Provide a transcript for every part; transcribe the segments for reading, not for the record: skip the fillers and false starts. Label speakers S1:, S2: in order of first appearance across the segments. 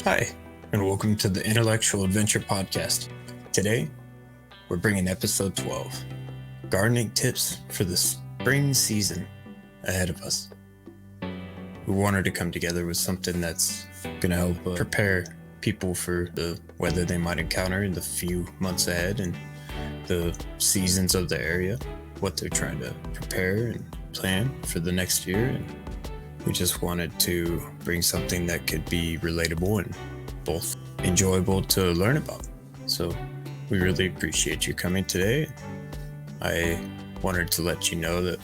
S1: Hi, and welcome to the Intellectual Adventure Podcast. Today, we're bringing episode 12, gardening tips for the spring season ahead of us. We wanted to come together with something that's going to help prepare people for the weather they might encounter in the few months ahead and the seasons of the area, what they're trying to prepare and plan for the next year. And we just wanted to bring something that could be relatable and both enjoyable to learn about. So we really appreciate you coming today. I wanted to let you know that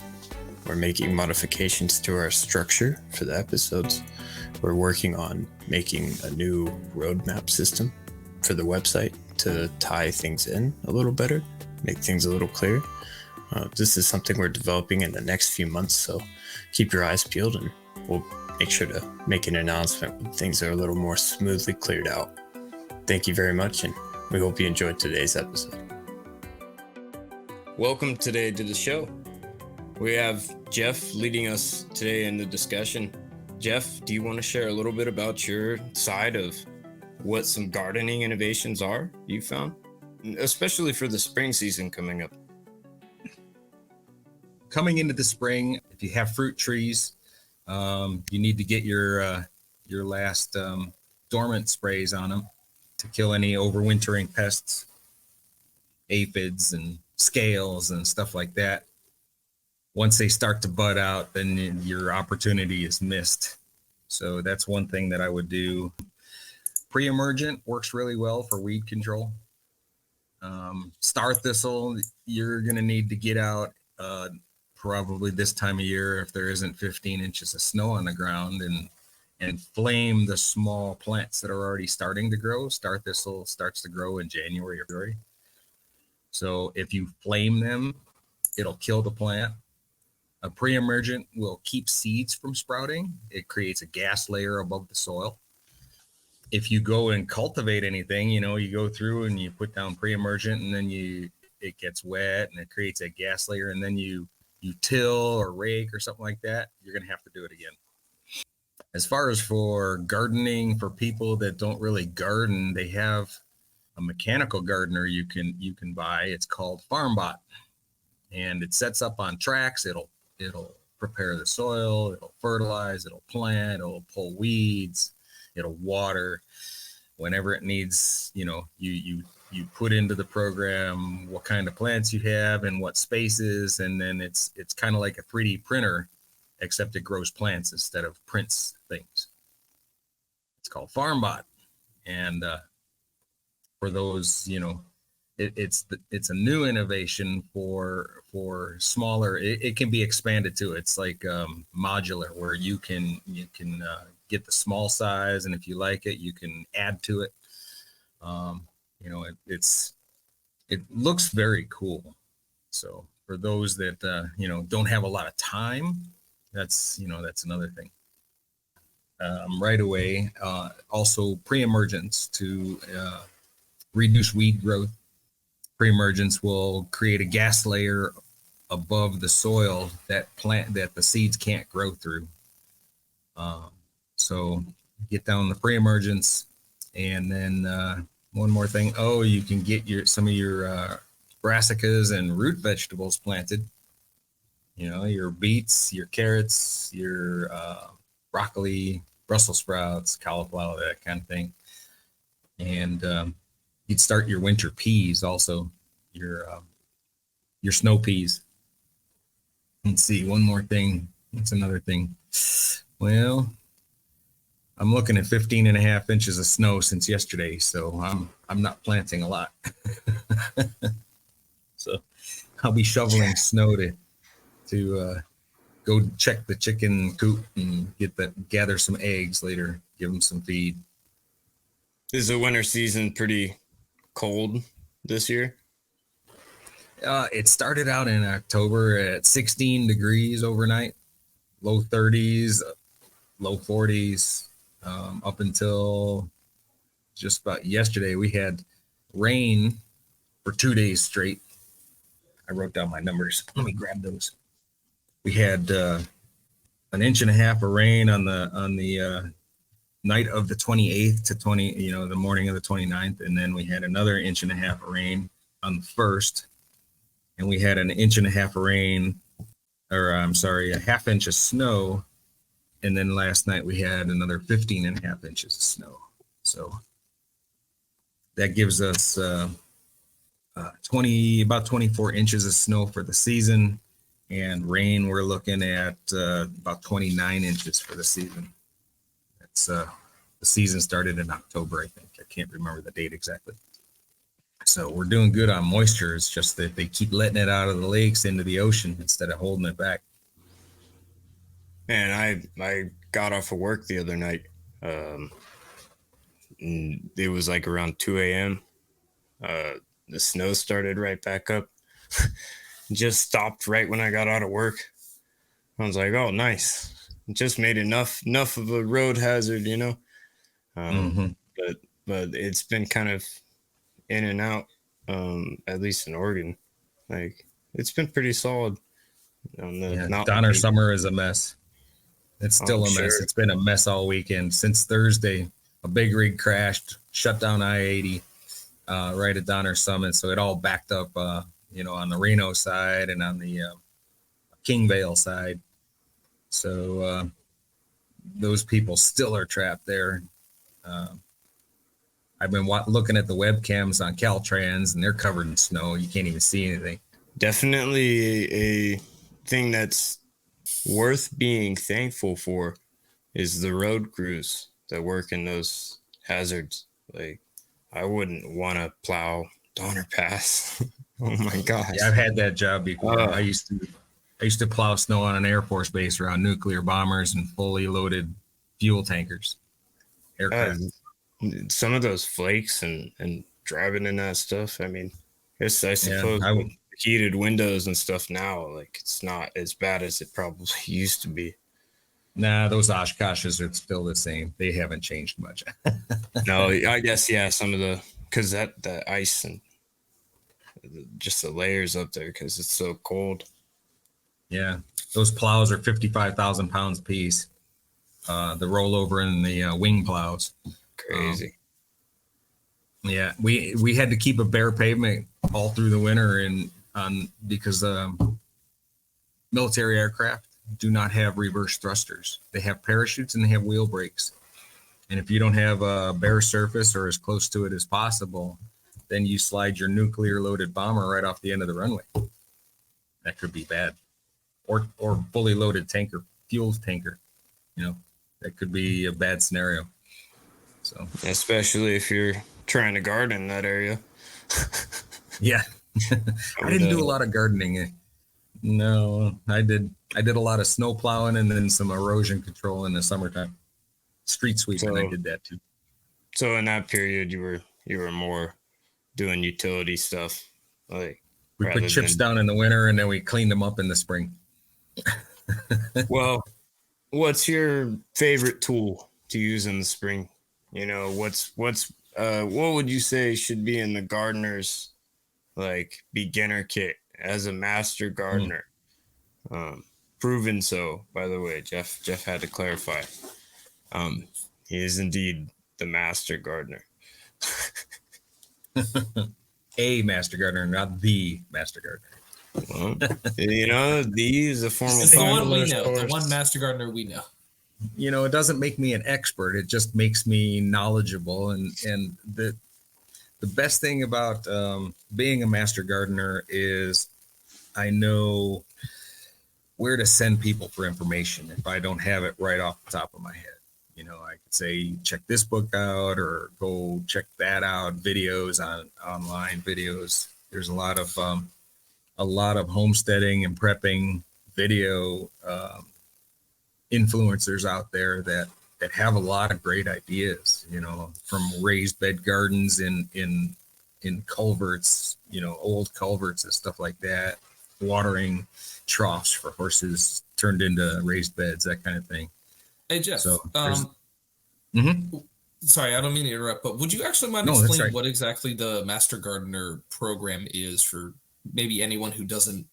S1: we're making modifications to our structure for the episodes. We're working on making a new roadmap system for the website to tie things in a little better, make things a little clearer. This is something we're developing in the next few months, so keep your eyes peeled and we'll make sure to make an announcement when things are a little more smoothly cleared out. Thank you very much, and we hope you enjoyed today's episode. Welcome today to the show. We have Jeff leading us today in the discussion. Jeff, do you want to share a little bit about your side of what some gardening innovations are you found, especially for the spring season coming up?
S2: Coming into the spring, if you have fruit trees, you need to get your last dormant sprays on them to kill any overwintering pests, aphids and scales and stuff like that. Once they start to bud out, then your opportunity is missed. So that's one thing that I would do. Pre-emergent works really well for weed control. Star thistle, you're going to need to get out probably this time of year if there isn't 15 inches of snow on the ground and flame the small plants that are already starting to grow. Star thistle starts to grow in January or February. So if you flame them, it'll kill the plant. A pre-emergent will keep seeds from sprouting. It creates a gas layer above the soil. If you go and cultivate anything, you go through and you put down pre-emergent and then it gets wet and it creates a gas layer, and then you till or rake or something like that, you're going to have to do it again. As far as for gardening, for people that don't really garden, they have a mechanical gardener you can buy. It's called FarmBot, and it sets up on tracks. It'll prepare the soil, it'll fertilize, it'll plant, it'll pull weeds, it'll water whenever it needs. You put into the program what kind of plants you have and what spaces, and then it's kind of like a 3D printer, except it grows plants instead of prints things. It's called FarmBot, and for those, it's a new innovation for smaller. It can be expanded too. It's like modular, where you can get the small size, and if you like it, you can add to it. It looks very cool. So for those that don't have a lot of time, that's another thing. Right away, also pre-emergence to reduce weed growth. Pre-emergence will create a gas layer above the soil that the seeds can't grow through. So get down the pre-emergence, and then one more thing. You can get some of your brassicas and root vegetables planted. Your beets, your carrots, your broccoli, Brussels sprouts, cauliflower, that kind of thing. And you'd start your winter peas also, your snow peas. Let's see, one more thing. What's another thing? Well, I'm looking at 15 and a half inches of snow since yesterday, so I'm not planting a lot. So I'll be shoveling snow to go check the chicken coop and gather some eggs later, give them some feed.
S1: Is the winter season pretty cold this year?
S2: It started out in October at 16 degrees overnight, low 30s, low 40s. Up until just about yesterday, we had rain for 2 days straight. I wrote down my numbers. Let me grab those. We had an inch and a half of rain on the night of the 28th to the morning of the 29th. And then we had another 1.5 inches of rain on the 1st. And we had an 1.5 inches of rain, or I'm sorry, a 1/2 inch of snow. And then last night we had another 15.5 inches of snow. So that gives us about 24 inches of snow for the season. And rain, we're looking at about 29 inches for the season. That's the season started in October, I think. I can't remember the date exactly. So we're doing good on moisture. It's just that they keep letting it out of the lakes into the ocean instead of holding it back.
S1: Man, I got off of work the other night. It was like around 2 a.m. The snow started right back up. Just stopped right when I got out of work. I was like, oh, nice. Just made enough of a road hazard, you know. But it's been kind of in and out, at least in Oregon. Like, it's been pretty solid.
S2: Donner Summer is a mess. It's still a mess. Sure. It's been a mess all weekend. Since Thursday, a big rig crashed, shut down I-80 right at Donner Summit. So it all backed up, on the Reno side and on the King Vale side. So those people still are trapped there. I've been looking at the webcams on Caltrans, and they're covered in snow. You can't even see anything.
S1: Definitely a thing that's worth being thankful for is the road crews that work in those hazards. Like, I wouldn't want to plow Donner Pass. Oh my gosh.
S2: Yeah, I've had that job before. I used to plow snow on an Air Force base around nuclear bombers and fully loaded fuel tankers. Aircraft.
S1: Some of those flakes and driving in that stuff. I mean, I suppose with heated windows and stuff now, like, it's not as bad as it probably used to be.
S2: Nah, those Oshkoshes are still the same. They haven't changed much.
S1: No, I guess, yeah, some of because the ice and just the layers up there because it's so cold.
S2: Yeah, those plows are 55,000 pounds a piece. The rollover and the wing plows.
S1: Crazy.
S2: Yeah, we had to keep a bare pavement all through the winter because military aircraft do not have reverse thrusters. They have parachutes and they have wheel brakes. And if you don't have a bare surface or as close to it as possible, then you slide your nuclear loaded bomber right off the end of the runway. That could be bad. Or fully loaded tanker, fuel tanker. That could be a bad scenario. So
S1: especially if you're trying to garden in that area.
S2: Yeah. I didn't do a lot of gardening. No, I did a lot of snow plowing and then some erosion control in the summertime. Street sweeping, I did that too.
S1: So in that period you were more doing utility stuff. Like,
S2: we put chips down in the winter and then we cleaned them up in the spring.
S1: Well, what's your favorite tool to use in the spring? What would you say should be in the gardener's like beginner kit as a master gardener? Proven so, by the way. Jeff had to clarify. He is indeed the master gardener.
S2: A master gardener, not the master gardener.
S1: Well, the is a formal.
S3: It's the one we know. The one master gardener we know.
S2: It doesn't make me an expert. It just makes me knowledgeable. And the best thing about being a master gardener is I know where to send people for information if I don't have it right off the top of my head. I could say, check this book out or go check that out. Videos online videos. There's a lot of homesteading and prepping video influencers out there that have a lot of great ideas, from raised bed gardens in culverts, old culverts and stuff like that, watering troughs for horses turned into raised beds, that kind of thing.
S3: Hey, Jeff,
S2: sorry,
S3: I don't mean to interrupt, but would you actually mind explaining what exactly the Master Gardener program is for maybe anyone who doesn't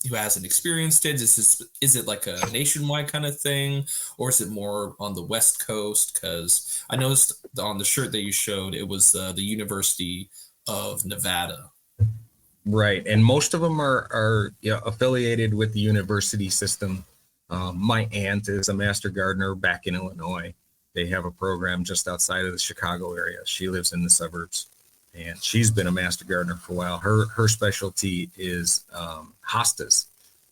S3: who hasn't experienced it? Is it like a nationwide kind of thing, or is it more on the West Coast? Because I noticed on the shirt that you showed, it was the University of Nevada.
S2: Right, and most of them are affiliated with the university system. My aunt is a master gardener back in Illinois. They have a program just outside of the Chicago area. She lives in the suburbs, and she's been a master gardener for a while. Her specialty is hostas,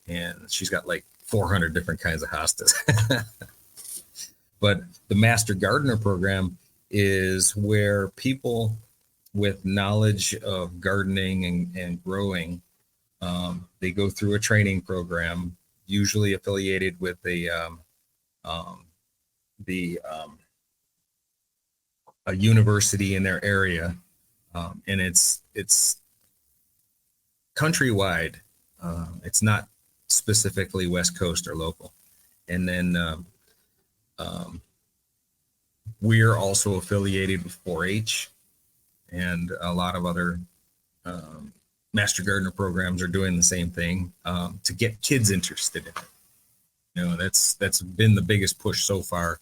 S2: and she's got like 400 different kinds of hostas. But the master gardener program is where people with knowledge of gardening and growing, they go through a training program, usually affiliated with a university in their area, and it's countrywide. It's not specifically West Coast or local. And then we're also affiliated with 4-H, and a lot of other master gardener programs are doing the same thing to get kids interested in it. You know, that's been the biggest push so far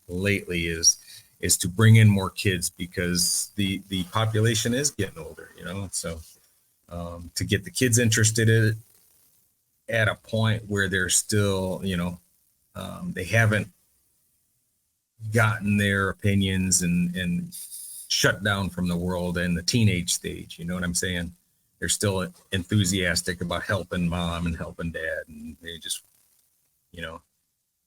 S2: lately is to bring in more kids, because the population is getting older, you know. So to get the kids interested in it at a point where they're still, you know, they haven't gotten their opinions and shut down from the world in the teenage stage. You know what I'm saying? They're still enthusiastic about helping mom and helping dad, and they just, you know,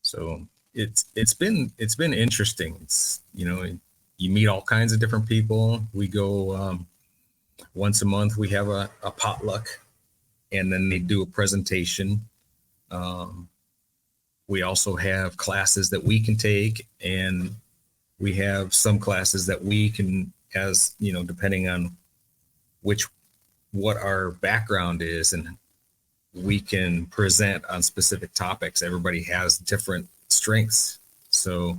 S2: so it's been interesting. It's, you know, you meet all kinds of different people. We go once a month, we have a potluck, and then they do a presentation. We also have classes that we can take, and we have some classes that we can, as you know, depending on what our background is, and we can present on specific topics. Everybody has different strengths. So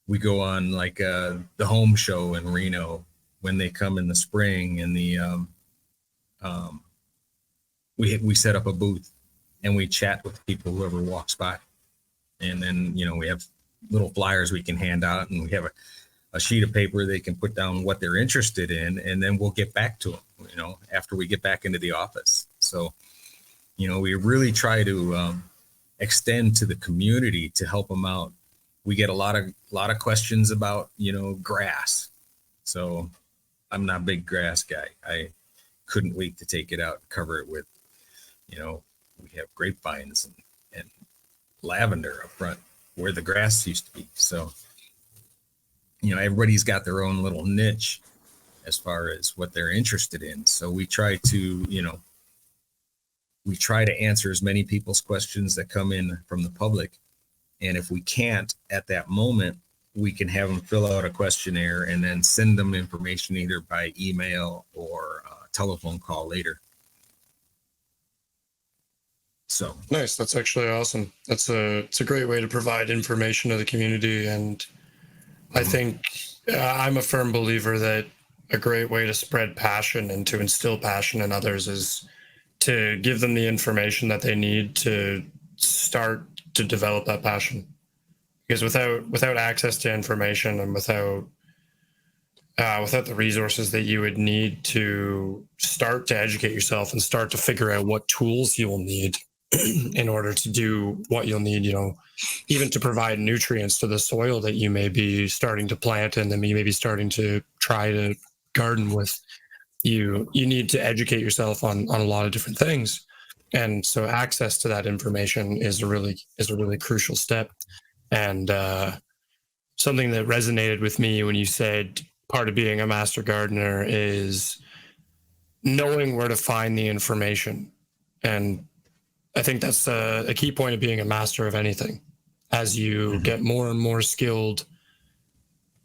S2: we go on like the home show in Reno when they come in the spring, and we set up a booth and we chat with people, whoever walks by. And then, you know, we have little flyers we can hand out, and we have a sheet of paper they can put down what they're interested in, and then we'll get back to them, you know, after we get back into the office. So, you know, we really try to extend to the community to help them out. We get a lot of questions about, you know, grass. So I'm not a big grass guy. I couldn't wait to take it out and cover it with, you know, we have grapevines and lavender up front where the grass used to be. So, you know, everybody's got their own little niche as far as what they're interested in. So we try to, you know, answer as many people's questions that come in from the public. And if we can't at that moment, we can have them fill out a questionnaire and then send them information either by email or telephone call later. So
S4: nice. That's actually awesome. It's a great way to provide information to the community. And I think I'm a firm believer that a great way to spread passion and to instill passion in others is to give them the information that they need to start to develop that passion. Because without access to information and without the resources that you would need to start to educate yourself and start to figure out what tools you will need in order to do what you'll need, you know, even to provide nutrients to the soil that you may be starting to plant and then you may be starting to try to garden with, you need to educate yourself on a lot of different things. And so access to that information is a really crucial step. And something that resonated with me when you said part of being a master gardener is knowing where to find the information. And I think that's a key point of being a master of anything. As you get more and more skilled,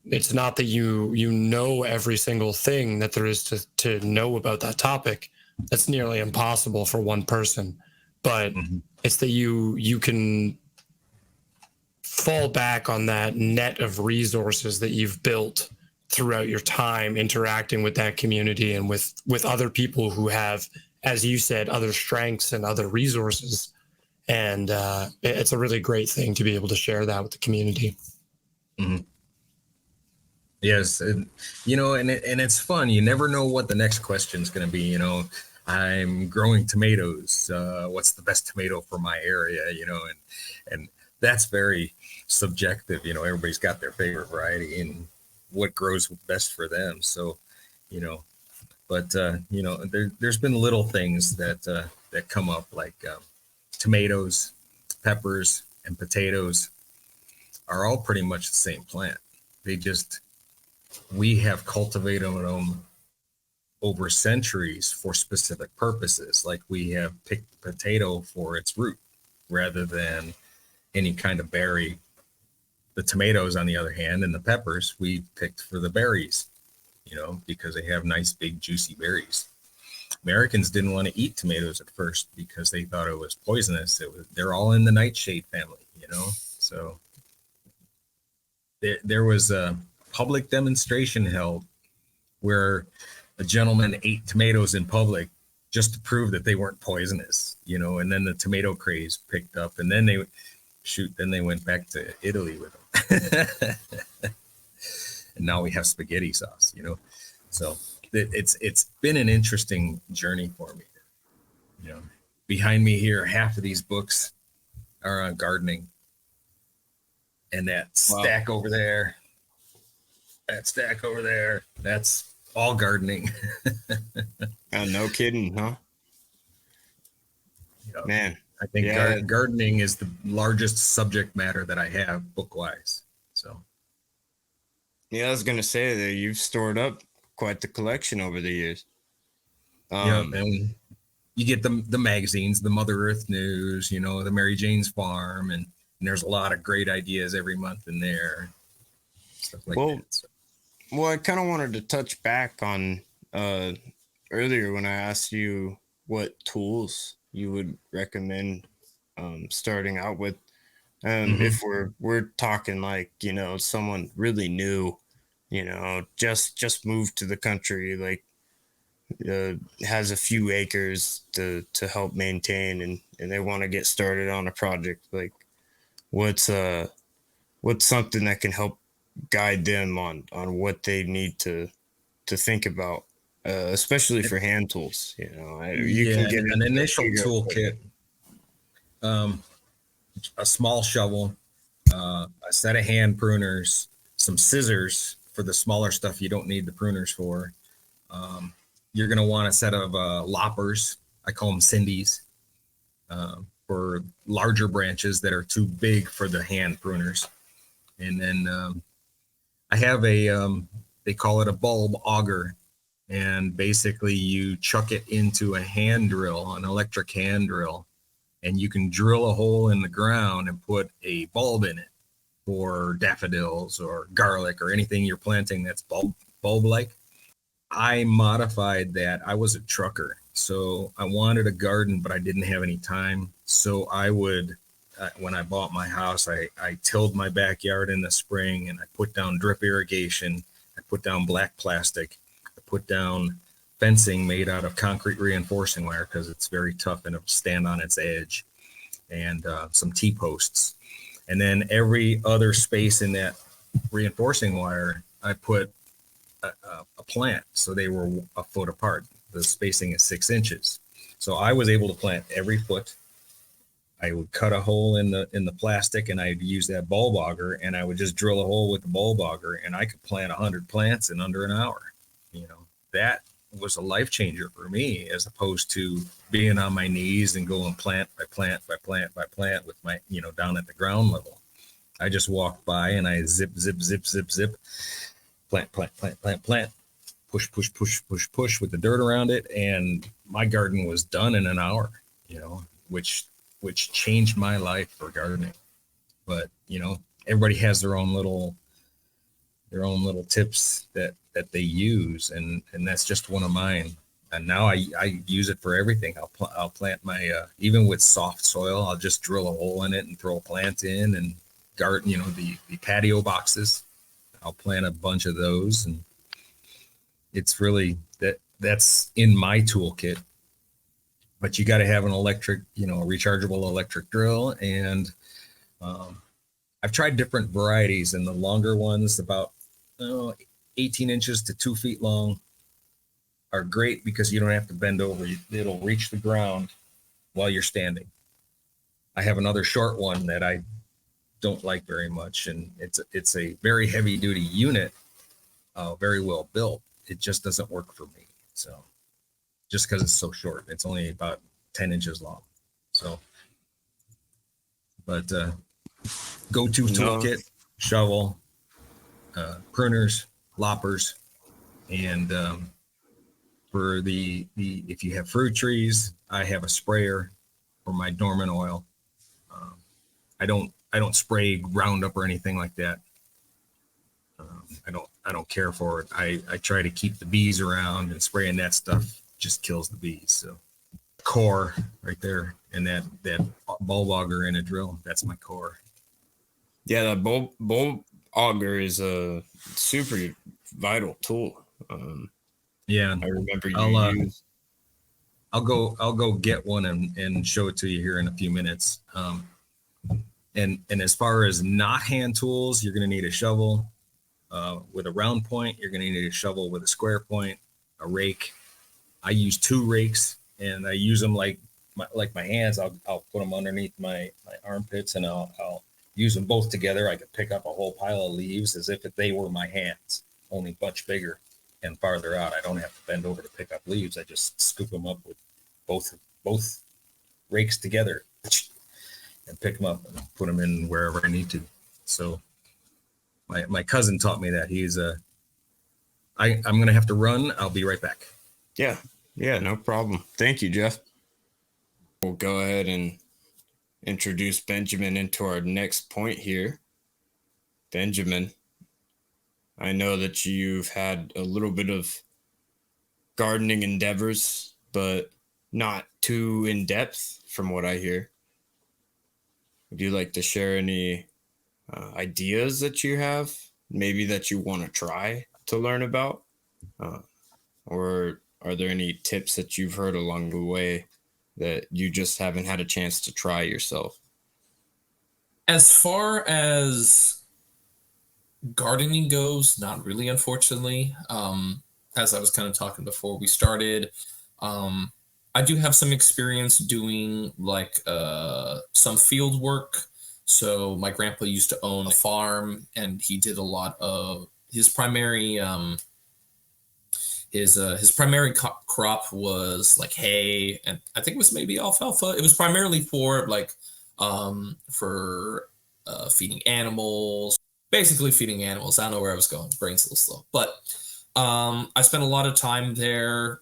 S4: it's not that you know every single thing that there is to know about that topic. That's nearly impossible for one person. But it's that you can fall back on that net of resources that you've built throughout your time interacting with that community and with other people who have as you said, other strengths and other resources. And it's a really great thing to be able to share that with the community.
S2: Mhm. Yes, and, and it's fun. You never know what the next question is going to be. I'm growing tomatoes. What's the best tomato for my area? And that's very subjective. Everybody's got their favorite variety and what grows best for them. So, but there's been little things that come up like tomatoes, peppers, and potatoes are all pretty much the same plant. We have cultivated them over centuries for specific purposes. Like we have picked potato for its root rather than any kind of berry. The tomatoes, on the other hand, and the peppers, we picked for the berries, because they have nice, big, juicy berries. Americans didn't want to eat tomatoes at first because they thought it was poisonous. They're all in the nightshade family, So there was a public demonstration held where a gentleman ate tomatoes in public just to prove that they weren't poisonous, and then the tomato craze picked up, and then they went back to Italy with them. And now we have spaghetti sauce, So it's been an interesting journey for me. Behind me here, half of these books are on gardening. And that stack over there, that's all gardening.
S1: No kidding, huh? Man,
S2: I think gardening is the largest subject matter that I have book-wise. So,
S1: yeah, I was gonna say that you've stored up quite the collection over the years.
S2: And you get the magazines, the Mother Earth News, the Mary Jane's Farm, and there's a lot of great ideas every month in there. Stuff like that. So.
S1: Well, I kind of wanted to touch back on earlier when I asked you what tools you would recommend starting out with. If we're talking like, someone really new, just moved to the country, like has a few acres to help maintain and they want to get started on a project, like what's something that can help guide them on what they need to think about, especially for hand tools. You can get
S2: an initial toolkit, a small shovel, a set of hand pruners, some scissors for the smaller stuff you don't need the pruners for. You're going to want a set of loppers. I call them Cindy's, for larger branches that are too big for the hand pruners. And then I have they call it a bulb auger. And basically you chuck it into a hand drill, an electric hand drill, and you can drill a hole in the ground and put a bulb in it for daffodils or garlic or anything you're planting that's bulb-like. I modified that. I was a trucker, so I wanted a garden, but I didn't have any time. So I would, when I bought my house, I tilled my backyard in the spring and I put down drip irrigation. I put down black plastic. I put down fencing made out of concrete reinforcing wire because it's very tough and it'll stand on its edge, and some T-posts. And then every other space in that reinforcing wire, I put a plant. So they were a foot apart. The spacing is 6 inches. So I was able to plant every foot. I would cut a hole in the plastic and I'd use that bulb auger and I would just drill a hole with the bulb auger and I could plant 100 plants in under an hour. That was a life changer for me, as opposed to being on my knees and going plant by plant by plant by plant with my, down at the ground level. I just walked by and I zip, zip, zip, zip, zip, plant, plant, plant, plant, plant, push, push, push, push, push with the dirt around it. And my garden was done in an hour, which changed my life for gardening. But, everybody has their own little tips that they use, and that's just one of mine. And now I use it for everything. I'll plant my even with soft soil, I'll just drill a hole in it and throw a plant in, and garden, the patio boxes, I'll plant a bunch of those. And it's really that's in my toolkit. but you got to have an electric, a rechargeable electric drill. And I've tried different varieties, and the longer ones, about 18 inches to 2 feet long, are great because you don't have to bend over. It'll reach the ground while you're standing. I have another short one that I don't like very much, and it's a very heavy duty unit, very well built. It just doesn't work for me. So just because it's so short, it's only about 10 inches long. So, but go-to toolkit, shovel, pruners, loppers, and for the if you have fruit trees, I have a sprayer for my dormant oil. I don't spray Roundup or anything like that. I don't care for it. I try to keep the bees around, and spraying that stuff just kills the bees. So core right there, and that bulb auger in a drill, that's my core.
S1: Yeah, that bulb auger is a super vital tool.
S2: Yeah,
S1: I remember
S2: I'll go get one and show it to you here in a few minutes. And as far as not hand tools, you're going to need a shovel with a round point. You're going to need a shovel with a square point, a rake. I use 2 rakes, and I use them like my hands. I'll put them underneath my armpits, and I'll use them both together. I could pick up a whole pile of leaves as if they were my hands, only much bigger and farther out. I don't have to bend over to pick up leaves. I just scoop them up with both rakes together and pick them up and put them in wherever I need to. So my cousin taught me that. I'm going to have to run. I'll be right back.
S1: Yeah, no problem. Thank you, Jeff. We'll go ahead and introduce Benjamin into our next point here. Benjamin, I know that you've had a little bit of gardening endeavors, but not too in depth from what I hear. Would you like to share any ideas that you have, maybe that you want to try to learn about? Or are there any tips that you've heard along the way that you just haven't had a chance to try yourself?
S3: As far as gardening goes, not really, unfortunately. As I was kind of talking before we started, I do have some experience doing like some field work. So my grandpa used to own a farm, and he did a lot of his primary crop was like hay, and I think it was maybe alfalfa. It was primarily for feeding animals, basically feeding animals. I don't know where I was going. Brain's a little slow, but I spent a lot of time there,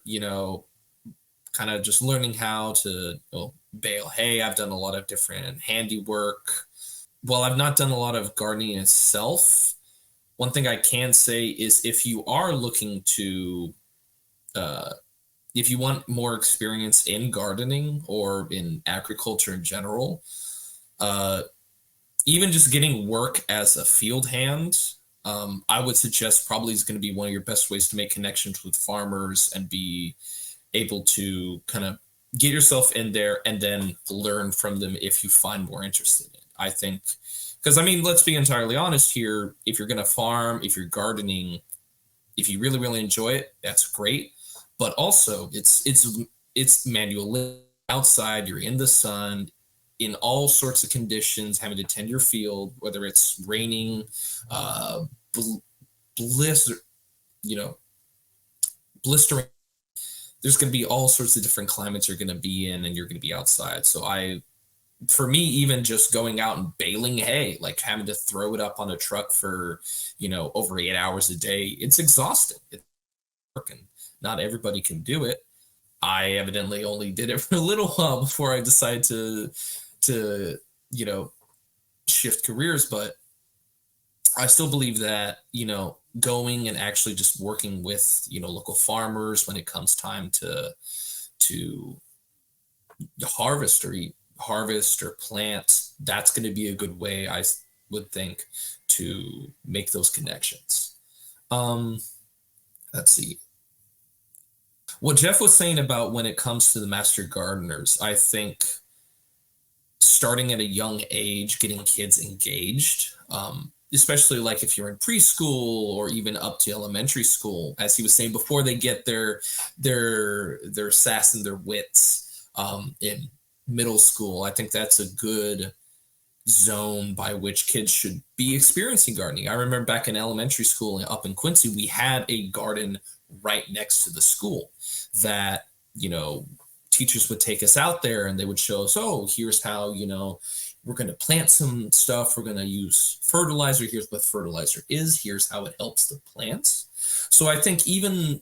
S3: kind of just learning how to bale hay. I've done a lot of different handiwork. While I've not done a lot of gardening itself, one thing I can say is if you are looking to, if you want more experience in gardening or in agriculture in general, even just getting work as a field hand, I would suggest probably is going to be one of your best ways to make connections with farmers and be able to kind of get yourself in there and then learn from them if you find more interested in it. I think, because let's be entirely honest here. If you're going to farm, if you're gardening, if you really, really enjoy it, that's great. But also it's manual outside, you're in the sun, in all sorts of conditions, having to tend your field, whether it's raining, blistering. There's going to be all sorts of different climates you're going to be in, and you're going to be outside. So for me, even just going out and baling hay, like having to throw it up on a truck for, over 8 hours a day, it's exhausting. It's working. Not everybody can do it. I evidently only did it for a little while before I decided to shift careers. But I still believe that, going and actually just working with, local farmers when it comes time to harvest or plant, that's going to be a good way, I would think, to make those connections. Let's see. What Jeff was saying about when it comes to the master gardeners, I think starting at a young age, getting kids engaged, especially like if you're in preschool or even up to elementary school, as he was saying, before they get their sass and their wits in middle school. I think that's a good zone by which kids should be experiencing gardening. I remember back in elementary school up in Quincy, we had a garden right next to the school that, teachers would take us out there and they would show us, oh, here's how, we're going to plant some stuff. We're going to use fertilizer. Here's what fertilizer is. Here's how it helps the plants. So I think even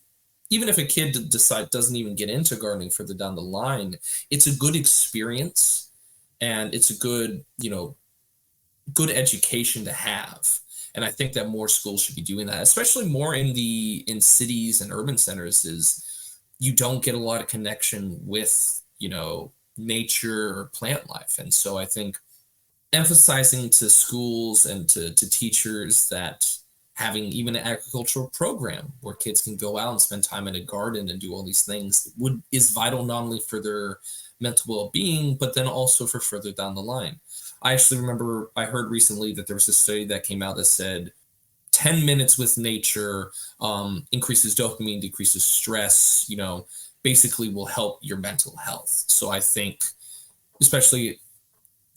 S3: if a kid doesn't even get into gardening further down the line, it's a good experience and it's a good, good education to have. And I think that more schools should be doing that, especially more in cities and urban centers. Is you don't get a lot of connection with, nature or plant life. And so I think emphasizing to schools and to teachers that having even an agricultural program where kids can go out and spend time in a garden and do all these things is vital, not only for their mental well-being, but then also for further down the line. I actually remember I heard recently that there was a study that came out that said 10 minutes with nature increases dopamine, decreases stress, basically will help your mental health. So I think, especially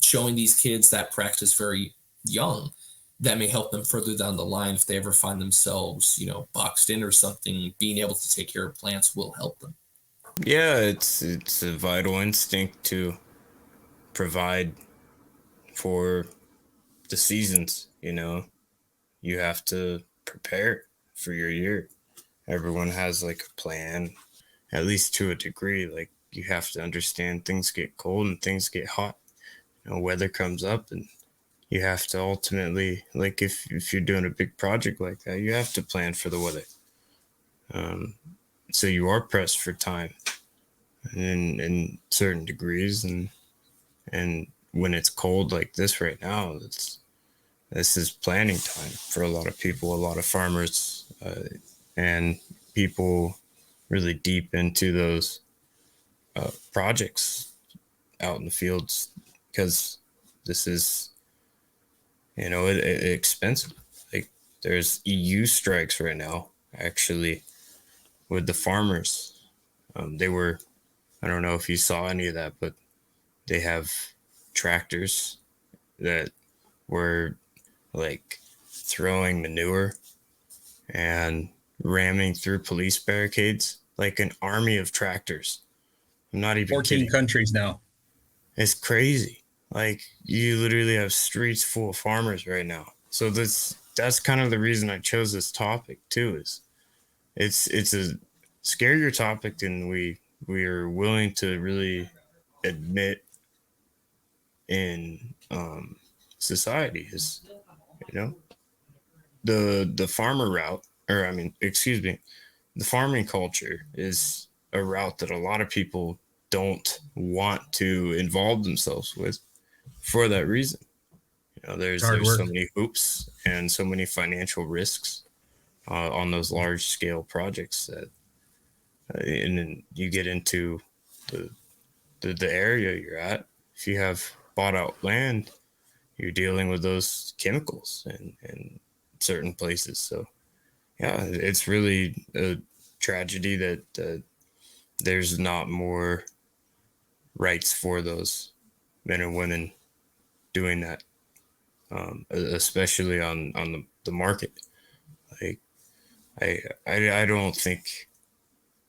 S3: showing these kids that practice very young, that may help them further down the line if they ever find themselves, boxed in or something. Being able to take care of plants will help them.
S1: Yeah, it's a vital instinct to provide for the seasons. You have to prepare for your year. Everyone has like a plan, at least to a degree. Like you have to understand things get cold and things get hot. Weather comes up and you have to ultimately, like if you're doing a big project like that, you have to plan for the weather. So you are pressed for time in certain degrees. And when it's cold like this right now, this is planning time for a lot of people, a lot of farmers, and people really deep into those projects out in the fields, because this is, expensive. Like there's EU strikes right now, actually, with the farmers. They were, I don't know if you saw any of that, but they have tractors that were like throwing manure and ramming through police barricades, like an army of tractors. I'm not even
S2: 14
S1: kidding.
S2: countries now.
S1: It's crazy. Like you literally have streets full of farmers right now. So that's kind of the reason I chose this topic too. Is it's a scarier topic than we are willing to really admit in society. Is the farmer route, or I mean, excuse me, the farming culture is a route that a lot of people don't want to involve themselves with for that reason. There's so many hoops and so many financial risks on those large scale projects that, and then you get into the area you're at. If you have bought out land, you're dealing with those chemicals in certain places. So yeah, it's really a tragedy that there's not more rights for those men and women doing that, especially on the market. Like I don't think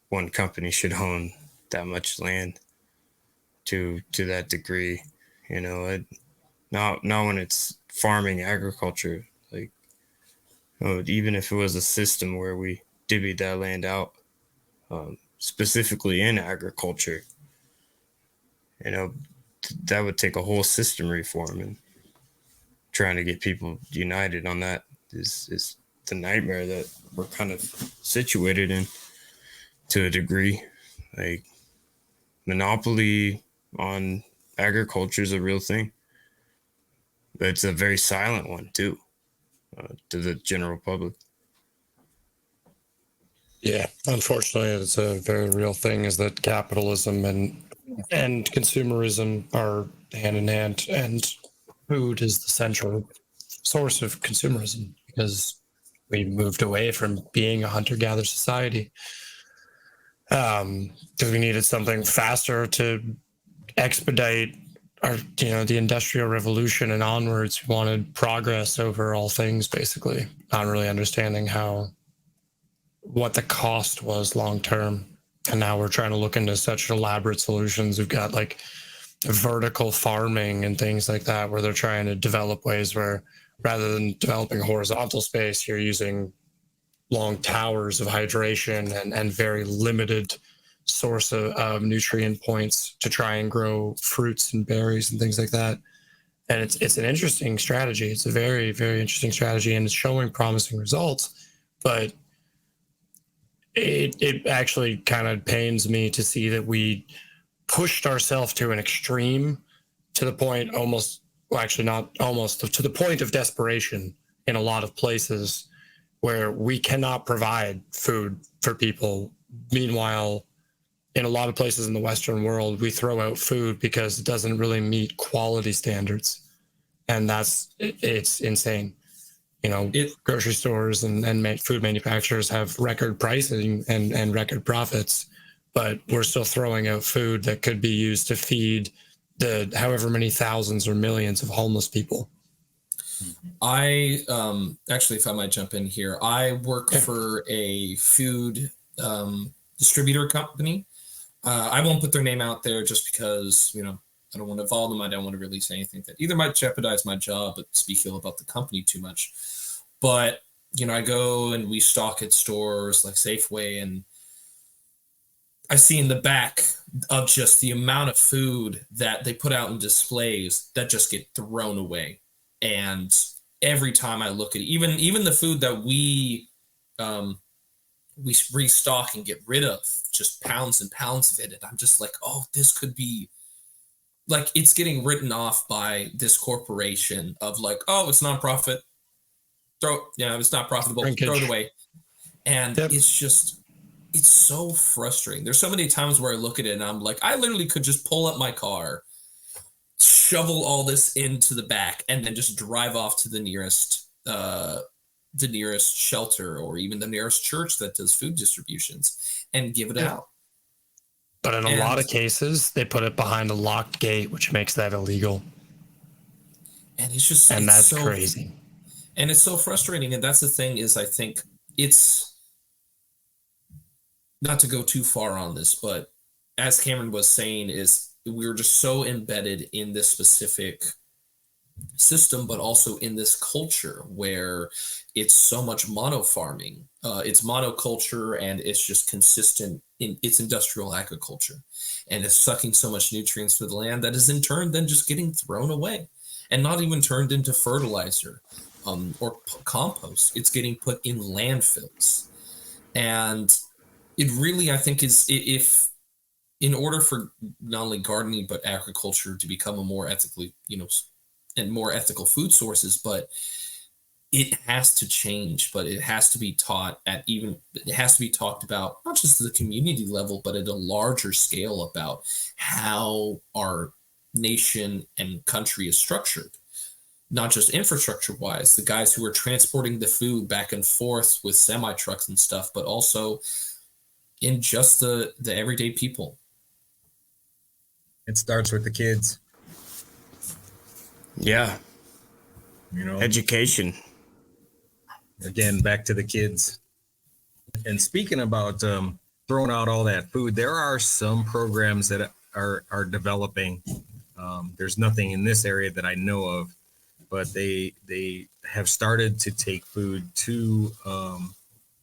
S1: one company should own that much land to that degree. Not when it's farming agriculture. Like even if it was a system where we divvied that land out, specifically in agriculture, that would take a whole system reform, and trying to get people united on that is the nightmare that we're kind of situated in to a degree. Like monopoly on agriculture is a real thing, but it's a very silent one too, to the general public.
S4: Yeah, unfortunately, it's a very real thing. Is that capitalism and consumerism are hand in hand, and food is the central source of consumerism because we moved away from being a hunter-gatherer society because we needed something faster to expedite our, the industrial revolution and onwards. We wanted progress over all things, basically, not really understanding what the cost was long term. And now we're trying to look into such elaborate solutions. We've got like vertical farming and things like that, where they're trying to develop ways where rather than developing horizontal space, you're using long towers of hydration and very limited source of nutrient points to try and grow fruits and berries and things like that. And it's an interesting strategy. It's a very, very interesting strategy, and it's showing promising results. But it actually kind of pains me to see that we pushed ourselves to an extreme, to the point almost, well, actually not almost, to the point of desperation in a lot of places where we cannot provide food for people. Meanwhile, in a lot of places in the Western world, we throw out food because it doesn't really meet quality standards. And it's insane. Grocery stores and food manufacturers have record pricing and record profits, but we're still throwing out food that could be used to feed the however many thousands or millions of homeless people.
S3: I actually, if I might jump in here, I work for a food distributor company. I won't put their name out there just because, I don't want to involve them. I don't want to release anything that either might jeopardize my job, but speak ill about the company too much. But, I go and we stock at stores like Safeway, and I see in the back of just the amount of food that they put out in displays that just get thrown away. And every time I look at it, even the food that we restock and get rid of, just pounds and pounds of it, and I'm just like, oh, this could be like, it's getting written off by this corporation of like, oh, it's nonprofit, it's not profitable, throw it away. And it's so frustrating. There's so many times where I look at it and I'm like, I literally could just pull up my car, shovel all this into the back, and then just drive off to the nearest shelter or even the nearest church that does food distributions and give it out.
S4: But in a lot of cases, they put it behind a locked gate, which makes that illegal.
S3: And that's so crazy. And it's so frustrating. And that's the thing is, I think it's not to go too far on this, but as Cameron was saying, is we're just so embedded in this specific system, but also in this culture where it's so much mono farming, it's monoculture, and it's just consistent in its industrial agriculture, and it's sucking so much nutrients for the land that is in turn then just getting thrown away and not even turned into fertilizer or compost. It's getting put in landfills. And it really, I think, is, if in order for not only gardening but agriculture to become a more ethically, and more ethical food sources, but it has to change. But it has to be taught it has to be talked about, not just at the community level, but at a larger scale about how our nation and country is structured. Not just infrastructure wise, the guys who are transporting the food back and forth with semi trucks and stuff, but also in just the everyday people.
S2: It starts with the kids.
S1: Yeah. Education.
S2: Again, back to the kids. And speaking about throwing out all that food, there are some programs that are developing. There's nothing in this area that I know of, but they have started to take food to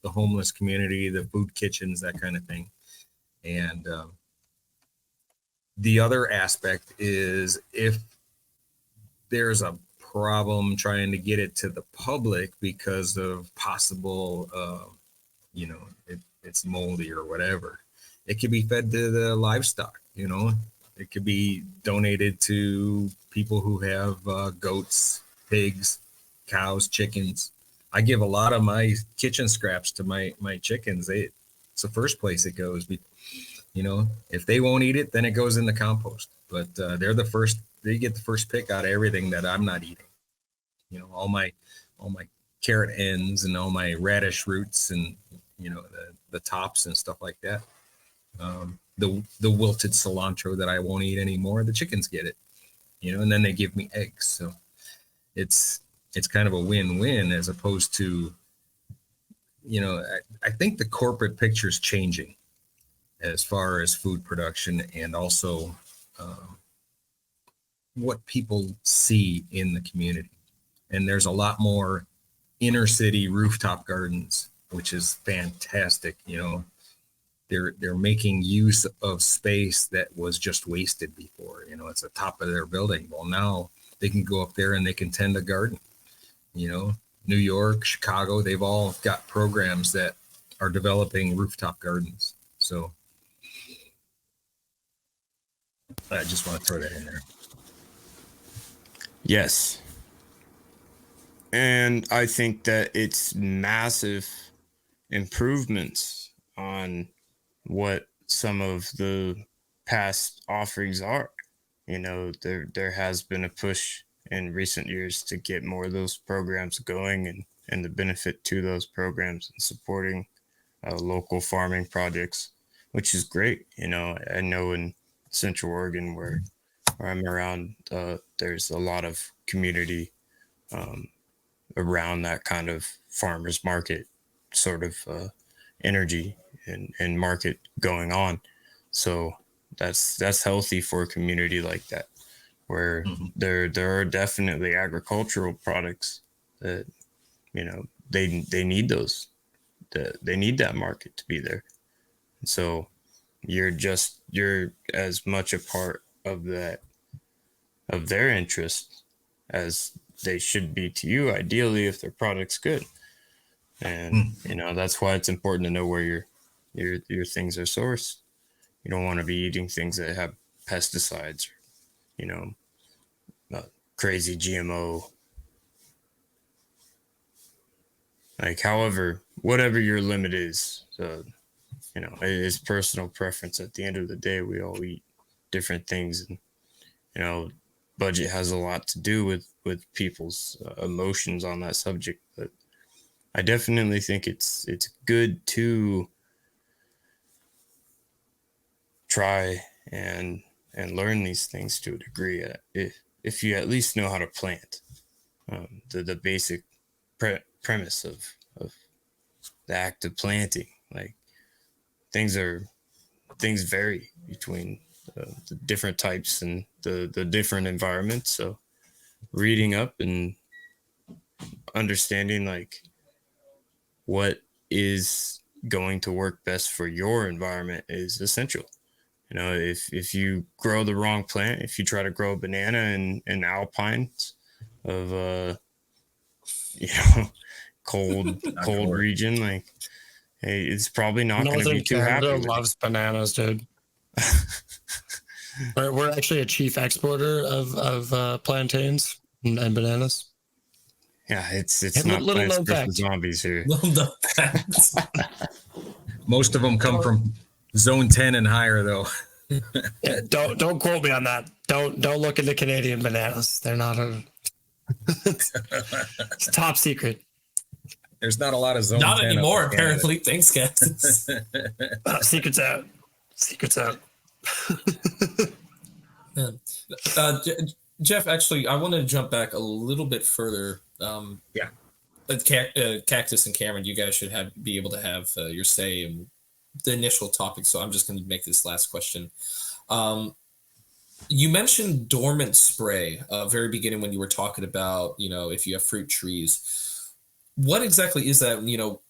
S2: the homeless community, the food kitchens, that kind of thing. And the other aspect is, if there's a problem trying to get it to the public because of possible, it's moldy or whatever, it could be fed to the livestock. It could be donated to people who have goats, pigs, cows, chickens. I give a lot of my kitchen scraps to my chickens. It's the first place it goes. You know, if they won't eat it, then it goes in the compost. But they're the first. They get the first pick out of everything that I'm not eating. You know, all my carrot ends and all my radish roots and, you know, the tops and stuff like that. The wilted cilantro that I won't eat anymore, the chickens get it, you know, and then they give me eggs. So it's kind of a win-win, as opposed to, you know, I think the corporate picture is changing as far as food production, and also what people see in the community. And there's a lot more inner city rooftop gardens, which is fantastic. You know, they're making use of space that was just wasted before. You know, it's the top of their building. Well, now they can go up there and they can tend a garden. You know, New York, Chicago, they've all got programs that are developing rooftop gardens. So I just want to throw that in there.
S1: Yes. And I think that it's massive improvements on what some of the past offerings are. You know, there has been a push in recent years to get more of those programs going, and the benefit to those programs and supporting local farming projects, which is great. You know, I know in Central Oregon where I'm around, there's a lot of community around that kind of farmers market sort of energy and market going on. So that's healthy for a community like that, where there are definitely agricultural products that, you know, they need those, they need that market to be there. And so you're as much a part of that, of their interest as they should be to you, ideally, if their product's good. And you know, that's why it's important to know where your things are sourced. You don't want to be eating things that have pesticides, or, you know, crazy GMO. Like, however, whatever your limit is, you know, it is personal preference. At the end of the day, we all eat different things, and, you know, budget has a lot to do with people's emotions on that subject. But I definitely think it's good to try and learn these things to a degree, if you at least know how to plant. The basic premise of the act of planting, like, things vary between the different types and the different environments. So reading up and understanding, like, what is going to work best for your environment is essential. You know, if you grow the wrong plant, if you try to grow a banana in alpines of you know, cold region, like, hey, it's probably not going to be too happy.
S4: Northern Canada loves bananas, dude. We're actually a chief exporter of plantains and bananas.
S1: Yeah, it's
S4: And
S1: not
S4: little
S1: plants
S4: known
S1: versus
S4: fact.
S1: zombies here.
S3: Little known facts.
S2: Most of them come from zone 10 and higher, though.
S4: Yeah, don't quote me on that. Don't look into Canadian bananas. They're not it's top secret.
S2: There's not a lot of zone
S3: Not
S2: 10
S3: anymore,
S2: up in Canada.
S3: apparently. Thanks, guys.
S4: Secret's out. Secret's out.
S3: Jeff, actually, I want to jump back a little bit further.
S2: Yeah.
S3: Cactus and Cameron, you guys should be able to have your say in the initial topic. So I'm just going to make this last question. You mentioned dormant spray very beginning when you were talking about, you know, if you have fruit trees. What exactly is that? You know,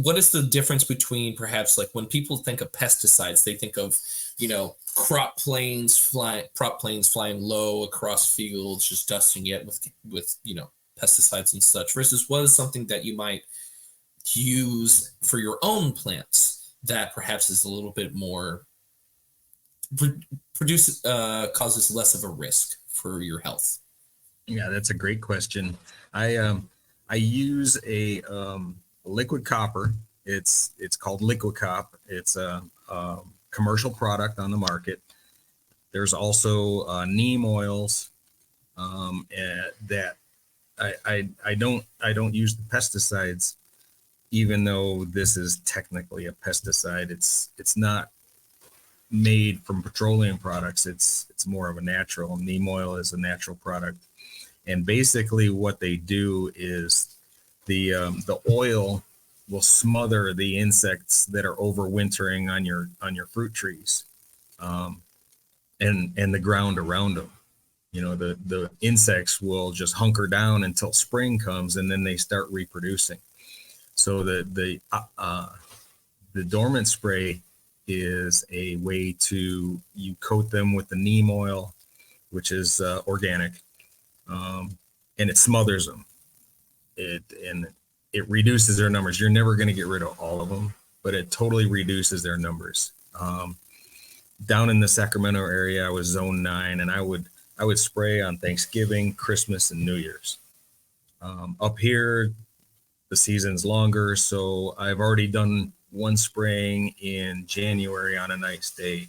S3: what is the difference between perhaps, like, when people think of pesticides, they think of, you know, crop planes flying low across fields, just dusting it with you know, pesticides and such, versus what is something that you might use for your own plants that perhaps is a little bit more causes less of a risk for your health?
S2: Yeah, that's a great question. I use a liquid copper. It's called Liquicop. It's a commercial product on the market. There's also neem oils that I don't use the pesticides, even though this is technically a pesticide. It's not made from petroleum products. It's more of a natural. Neem oil is a natural product, and basically what they do is the oil will smother the insects that are overwintering on your fruit trees, and the ground around them. You know, the insects will just hunker down until spring comes, and then they start reproducing. So the dormant spray is a way to, you coat them with the neem oil, which is organic, and it smothers them. It reduces their numbers. You're never going to get rid of all of them, but it totally reduces their numbers. Down in the Sacramento area, I was zone 9, and I would spray on Thanksgiving, Christmas, and New Year's. Up here, the season's longer, so I've already done one spraying in January on a nice day.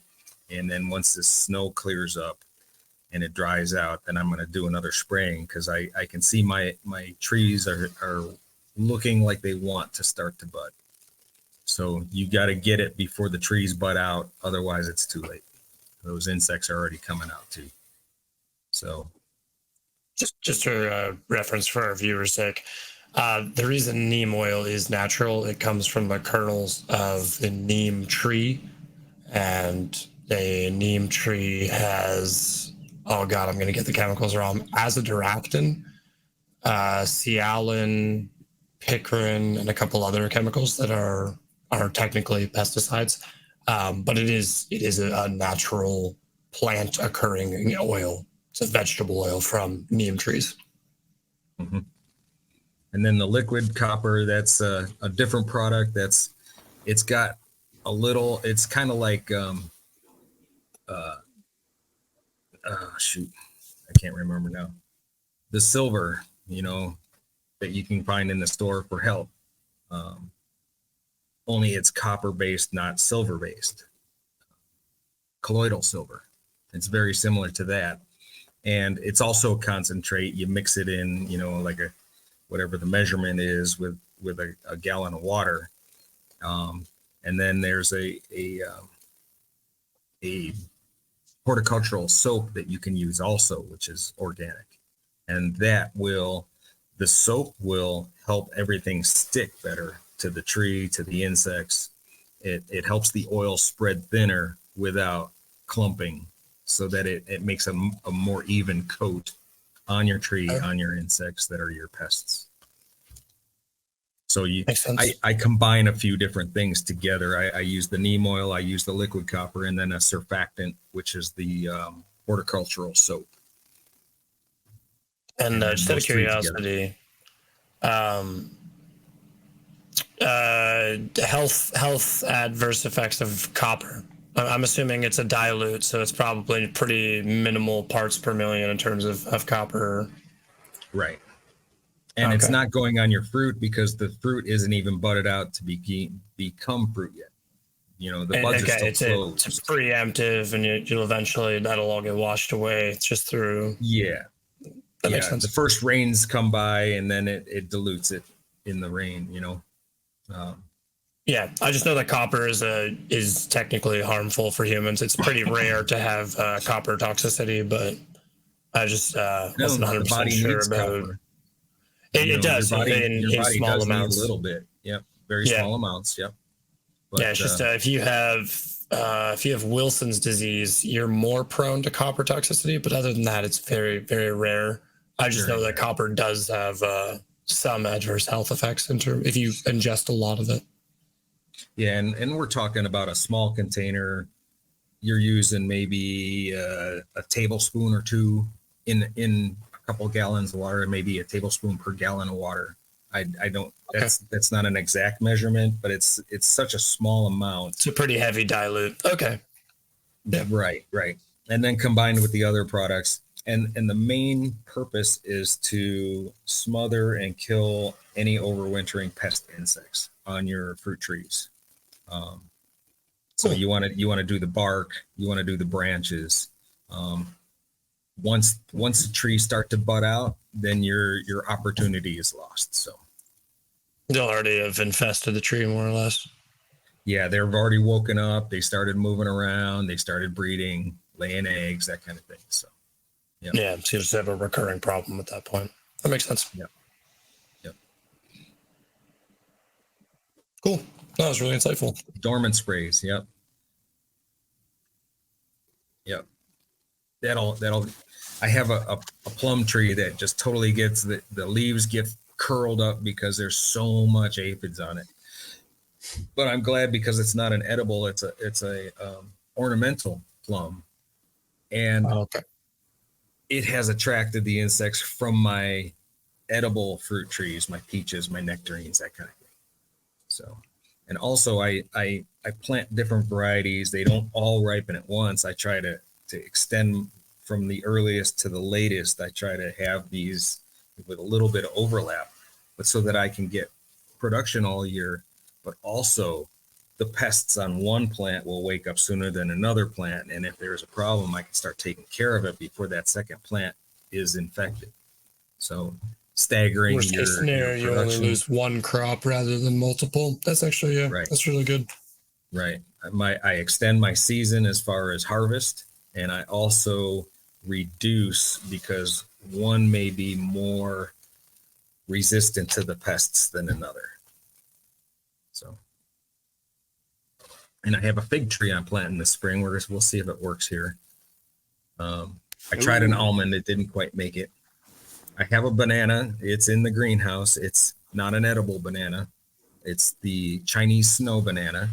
S2: And then once the snow clears up and it dries out, then I'm going to do another spraying, because I can see my trees are looking like they want to start to bud. So you got to get it before the trees bud out. Otherwise, it's too late. Those insects are already coming out too. So
S4: just for reference for our viewers' sake, the reason neem oil is natural, it comes from the kernels of the neem tree, and a neem tree has, oh god, I'm going to get the chemicals wrong, azadirachtin, sialin, picarin, and a couple other chemicals that are technically pesticides, but it is a natural plant occurring oil. It's a vegetable oil from neem trees.
S2: Mm-hmm. And then the liquid copper, that's a different product. It's got a little, it's kind of like, shoot, I can't remember now. The silver, that you can find in the store for help. Only it's copper based, not silver based. Colloidal silver. It's very similar to that. And it's also a concentrate. You mix it in, like whatever the measurement is with a gallon of water. And then there's a horticultural soap that you can use also, which is organic. And the soap will help everything stick better to the tree, to the insects. It helps the oil spread thinner without clumping, so that it makes a more even coat on your tree, on your insects that are your pests. So I combine a few different things together. I use the neem oil, I use the liquid copper, and then a surfactant, which is the horticultural soap.
S4: And just out of curiosity, health adverse effects of copper. I'm assuming it's a dilute, so it's probably pretty minimal parts per million in terms of copper.
S2: Right. And it's not going on your fruit, because the fruit isn't even budded out to become fruit yet. The buds are still closed.
S4: It's preemptive, and you'll eventually, that'll all get washed away. It's just through.
S2: Yeah.
S4: That makes sense.
S2: The first rains come by, and then it dilutes it in the rain,
S4: Yeah, I just know that copper is technically harmful for humans. It's pretty rare to have copper toxicity, but I just wasn't 100% sure about
S2: copper.
S4: It does in small amounts.
S2: A little bit, yep, very small amounts, yep. But,
S4: it's just if you have Wilson's disease, you're more prone to copper toxicity. But other than that, it's very, very rare. I just know that copper does have some adverse health effects if you ingest a lot of it.
S2: Yeah, and we're talking about a small container. You're using maybe a tablespoon or two in a couple gallons of water, maybe a tablespoon per gallon of water. I don't. That's not an exact measurement, but it's such a small amount.
S4: It's a pretty heavy dilute. Okay.
S2: Yeah. Right. And then combined with the other products, and the main purpose is to smother and kill any overwintering pest insects on your fruit trees. So
S4: Cool.
S2: you want to do the bark, you want to do the branches. Once the trees start to bud out, then your opportunity is lost. So
S4: They'll already have infested the tree more or less.
S2: yeah, they've already woken up. They started moving around. They started breeding, laying eggs, that kind of thing. So
S4: Yeah, so you just have a recurring problem at that point. That makes sense.
S2: Yep.
S4: Cool. That was really insightful.
S2: dormant sprays. Yep. That'll. I have a plum tree that just totally gets the leaves get curled up because there's so much aphids on it. But I'm glad because it's not an edible. It's a ornamental plum, and
S4: Okay.
S2: it has attracted the insects from my edible fruit trees, my peaches, my nectarines, that kind of thing. So, and also I plant different varieties. They don't all ripen at once. I try to extend from the earliest to the latest. I try to have these with a little bit of overlap, but so that I can get production all year, but also the pests on one plant will wake up sooner than another plant. And if there's a problem, I can start taking care of it before that second plant is infected. So staggering
S4: Worst
S2: your
S4: case scenario, you only
S2: production.
S4: lose one crop rather than multiple. That's actually,
S2: Right.
S4: that's really good.
S2: Right. I extend my season as far as harvest, and I also reduce because one may be more resistant to the pests than another. So, and I have a fig tree I'm planting this spring. We'll see if it works here. I tried an almond. It didn't quite make it. I have a banana. It's in the greenhouse. It's not an edible banana. It's the Chinese snow banana,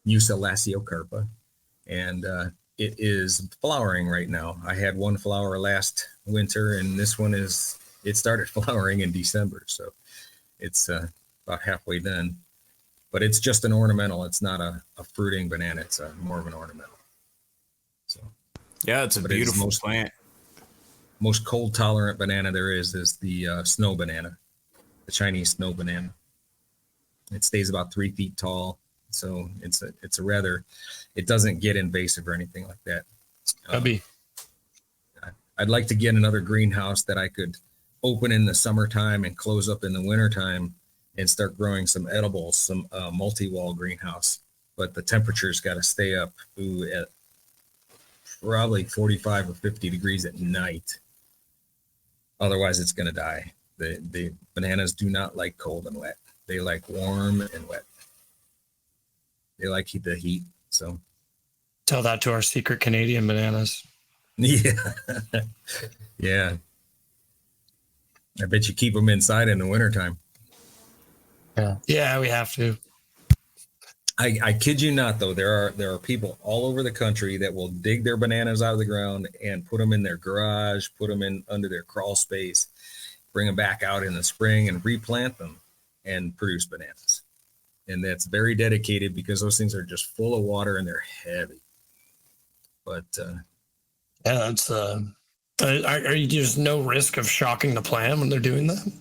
S2: Musa laciocarpa, and it is flowering right now. I had one flower last winter, and this one it started flowering in December, so it's about halfway done. But it's just an ornamental. It's not a fruiting banana. It's more of an ornamental. So
S1: Yeah, it's a
S2: But it's
S1: beautiful
S2: most-
S1: plant.
S2: most cold tolerant banana there is the snow banana, the Chinese snow banana. It stays about 3 feet tall, so it's a rather. It doesn't get invasive or anything like that.
S4: Cubby.
S2: I'd like to get another greenhouse that I could open in the summertime and close up in the wintertime and start growing some edibles, some multi-wall greenhouse. But the temperature's got to stay up at probably 45 or 50 degrees at night. Otherwise, it's going to die. The bananas do not like cold and wet. They like warm and wet. They like the heat. So,
S4: Tell that to our secret Canadian bananas.
S2: yeah. Yeah. I bet you keep them inside in the wintertime.
S4: Yeah, we have to.
S2: I kid you not, though. There are people all over the country that will dig their bananas out of the ground and put them in their garage, put them in under their crawl space, bring them back out in the spring and replant them and produce bananas. And that's very dedicated because those things are just full of water and they're heavy. But
S4: Yeah, that's there's no risk of shocking the plant when they're doing that.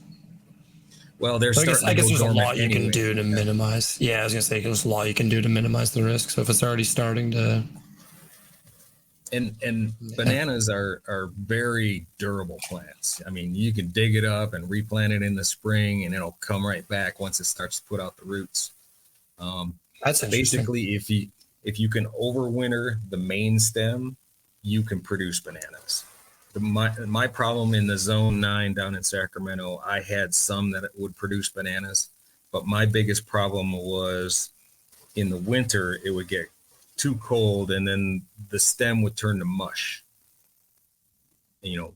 S2: well, they're
S4: I guess,
S2: starting to go
S4: there's a
S2: dormant
S4: lot you can
S2: anyway.
S4: do to minimize. Yeah, I was gonna say there's a lot you can do to minimize the risk. So if it's already starting to,
S2: And
S4: Yeah.
S2: bananas are very durable plants. I mean, you can dig it up and replant it in the spring, and it'll come right back once it starts to put out the roots.
S4: that's interesting.
S2: Basically, if you can overwinter the main stem, you can produce bananas. My problem in the zone 9 down in Sacramento, I had some that would produce bananas, but my biggest problem was in the winter it would get too cold and then the stem would turn to mush.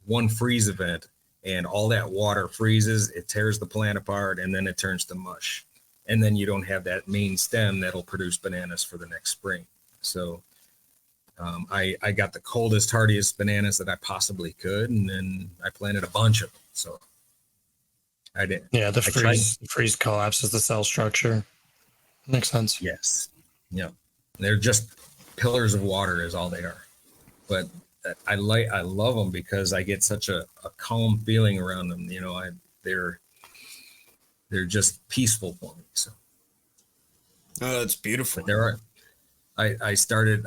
S2: One freeze event and all that water freezes, it tears the plant apart, and then it turns to mush. And then you don't have that main stem that'll produce bananas for the next spring. So I got the coldest, hardiest bananas that I possibly could, and then I planted a bunch of them. So I did.
S4: Yeah, the
S2: tried-
S4: freeze collapses the cell structure. Makes sense.
S2: Yes. Yeah. They're just pillars of water is all they are. But I love them because I get such a calm feeling around them. They're just peaceful for me. So
S1: Oh, that's beautiful.
S2: but there are I started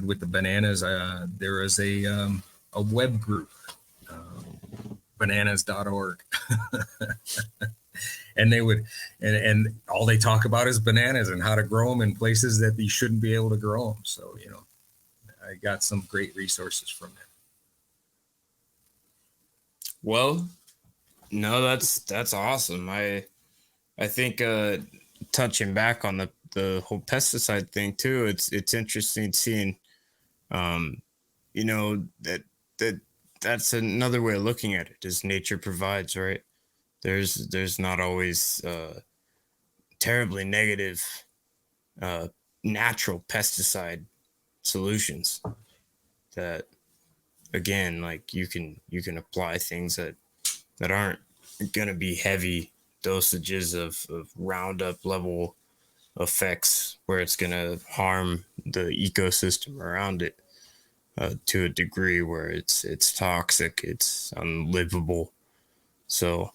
S2: with the bananas. There was a web group, bananas.org. And they would, and all they talk about is bananas and how to grow them in places that you shouldn't be able to grow them. So, I got some great resources from it.
S1: Well, no, that's awesome. I think touching back on the whole pesticide thing too, it's interesting seeing that's another way of looking at it, is nature provides, right? There's not always terribly negative natural pesticide solutions that, again, like you can apply things that aren't going to be heavy dosages of Roundup level effects where it's going to harm the ecosystem around it to a degree where it's toxic, it's unlivable. So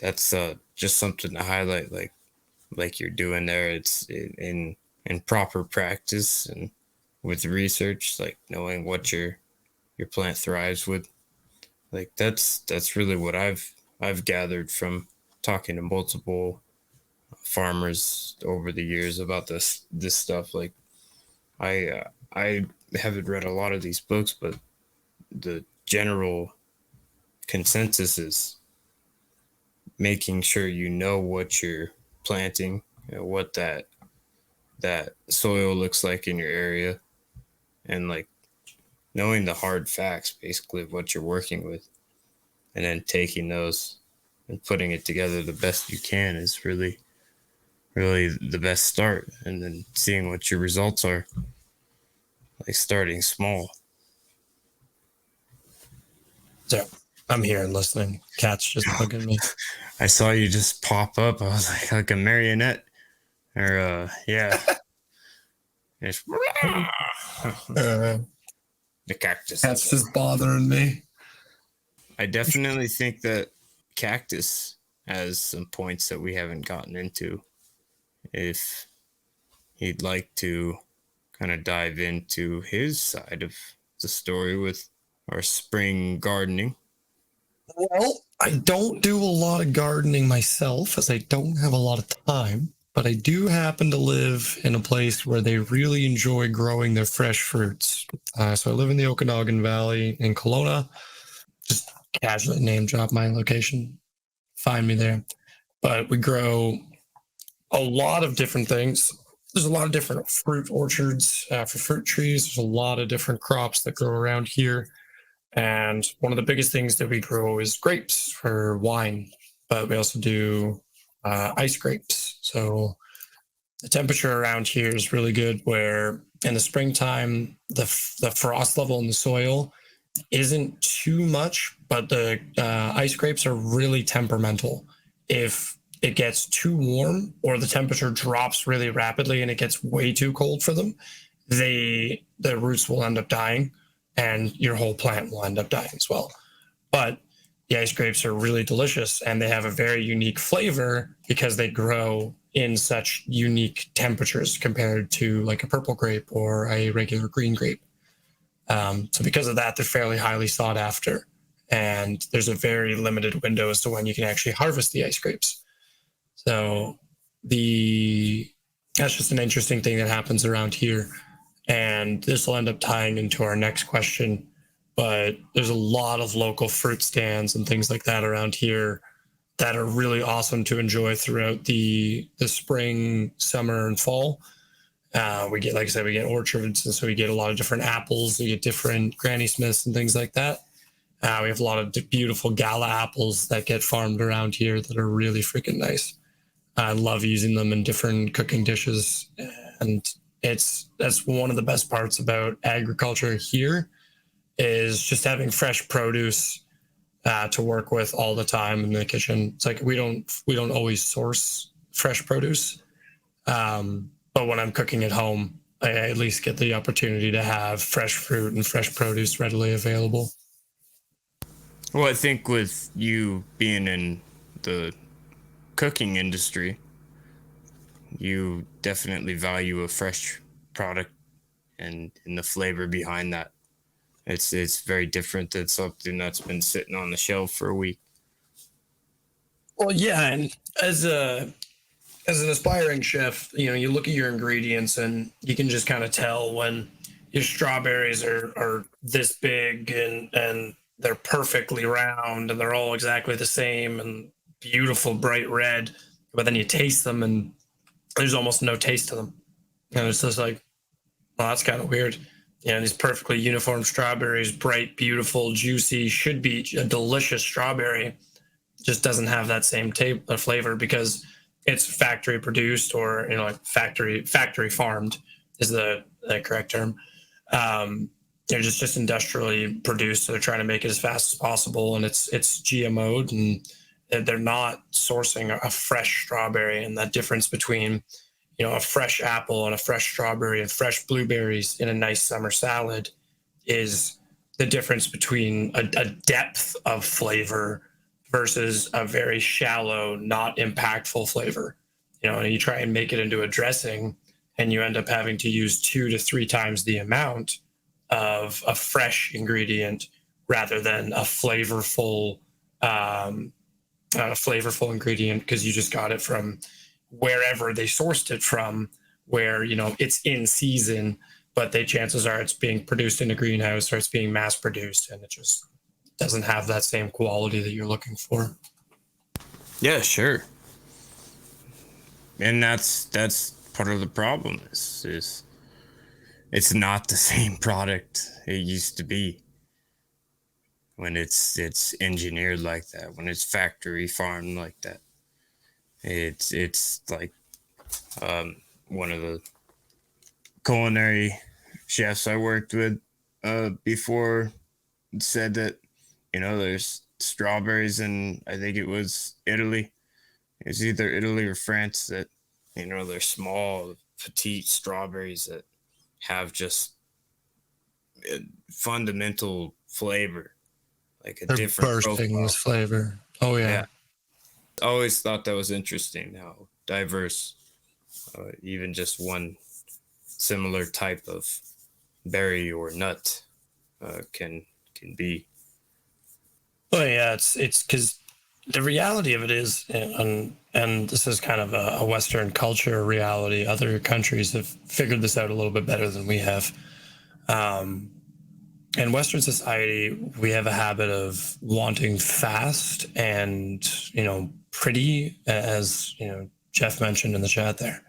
S1: that's just something to highlight, like you're doing there. It's in proper practice and with research, like knowing what your plant thrives with. Like that's really what I've gathered from talking to multiple farmers over the years about this stuff. Like I haven't read a lot of these books, but the general consensus is making sure you know what you're planting, what that soil looks like in your area, and like knowing the hard facts basically of what you're working with, and then taking those and putting it together the best you can is really the best start, and then seeing what your results are, like starting small.
S4: So I'm here and listening. Cat's just bugging me.
S1: I saw you just pop up. I was like a marionette, or yeah. It's the cactus.
S4: Cat's just bothering me.
S1: I definitely think that cactus has some points that we haven't gotten into. If he'd like to kind of dive into his side of the story with our spring gardening.
S4: Well, I don't do a lot of gardening myself, as I don't have a lot of time, but I do happen to live in a place where they really enjoy growing their fresh fruits. So I live in the Okanagan Valley in Kelowna. Just casually name drop my location. Find me there. But we grow a lot of different things. There's a lot of different fruit orchards for fruit trees. There's a lot of different crops that grow around here. And one of the biggest things that we grow is grapes for wine, but we also do ice grapes. So the temperature around here is really good, where in the springtime, the frost level in the soil isn't too much, but the ice grapes are really temperamental. If it gets too warm or the temperature drops really rapidly and it gets way too cold for them, the roots will end up dying and your whole plant will end up dying as well. But the ice grapes are really delicious, and they have a very unique flavor because they grow in such unique temperatures compared to like a purple grape or a regular green grape. So because of that, they're fairly highly sought after, and there's a very limited window as to when you can actually harvest the ice grapes. So that's just an interesting thing that happens around here. And this will end up tying into our next question, but there's a lot of local fruit stands and things like that around here that are really awesome to enjoy throughout the spring, summer, and fall. We get, like I said, we get orchards, and so we get a lot of different apples. We get different Granny Smiths and things like that. We have a lot of beautiful Gala apples that get farmed around here that are really freaking nice. I love using them in different cooking dishes, and that's one of the best parts about agriculture here, is just having fresh produce to work with all the time in the kitchen. It's like we don't always source fresh produce, but when I'm cooking at home, I at least get the opportunity to have fresh fruit and fresh produce readily available.
S1: Well, I think with you being in the cooking industry, you definitely value a fresh product and the flavor behind that. It's very different than something that's been sitting on the shelf for a week.
S4: Well, yeah, and as an aspiring chef, you look at your ingredients and you can just kind of tell when your strawberries are this big and they're perfectly round and they're all exactly the same and beautiful bright red, but then you taste them and there's almost no taste to them. And it's just like, well, that's kind of weird. These perfectly uniform strawberries, bright, beautiful, juicy, should be a delicious strawberry, just doesn't have that same flavor because it's factory produced or like factory farmed is the correct term. They're just industrially produced, so they're trying to make it as fast as possible, and it's GMO'd, and they're not sourcing a fresh strawberry. And that difference between a fresh apple and a fresh strawberry and fresh blueberries in a nice summer salad is the difference between a depth of flavor versus a very shallow, not impactful flavor. And you try and make it into a dressing and you end up having to use 2 to 3 times the amount of a fresh ingredient rather than a flavorful ingredient because you just got it from wherever they sourced it from, where it's in season, but chances are it's being produced in a greenhouse or it's being mass produced, and it just doesn't have that same quality that you're looking for.
S1: Yeah, sure. And that's part of the problem is it's not the same product it used to be when it's engineered like that, when it's factory farmed like that. It's like one of the culinary chefs I worked with before said that there's strawberries in, I think it was Italy. It's either Italy or France that they're small, petite strawberries that have just a fundamental flavor, like
S4: They're
S1: different
S4: bursting
S1: profile.
S4: with flavor. Oh yeah.
S1: I always thought that was interesting how diverse even just one similar type of berry or nut can be.
S4: Oh yeah, it's because the reality of it is, and this is kind of a Western culture reality. Other countries have figured this out a little bit better than we have. In Western society, we have a habit of wanting fast and pretty, as Jeff mentioned in the chat. There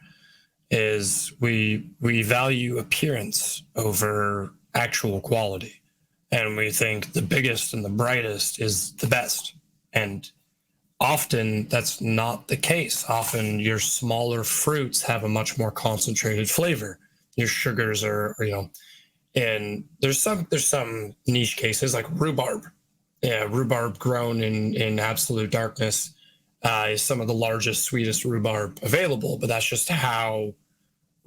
S4: is we value appearance over actual quality, and we think the biggest and the brightest is the best. And often that's not the case. Often your smaller fruits have a much more concentrated flavor. Your sugars are and there's some niche cases like rhubarb. Yeah, rhubarb grown in absolute darkness is some of the largest, sweetest rhubarb available. But that's just how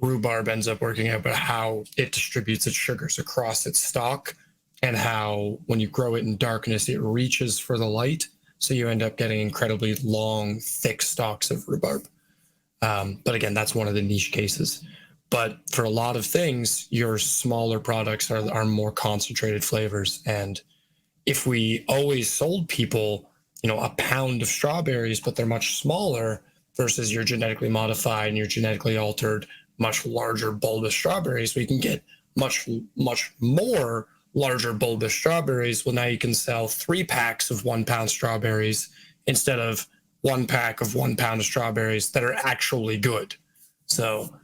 S4: rhubarb ends up working out, but how it distributes its sugars across its stalk, and how when you grow it in darkness, it reaches for the light. So you end up getting incredibly long, thick stalks of rhubarb. But again, that's one of the niche cases. But for a lot of things, your smaller products are more concentrated flavors. And if we always sold people, a pound of strawberries, but they're much smaller versus your genetically modified and your genetically altered, much larger bulbous strawberries, we can get much, much more larger bulbous strawberries. Well, now you can sell 3 packs of 1 pound strawberries instead of 1 pack of 1 pound of strawberries that are actually good. So,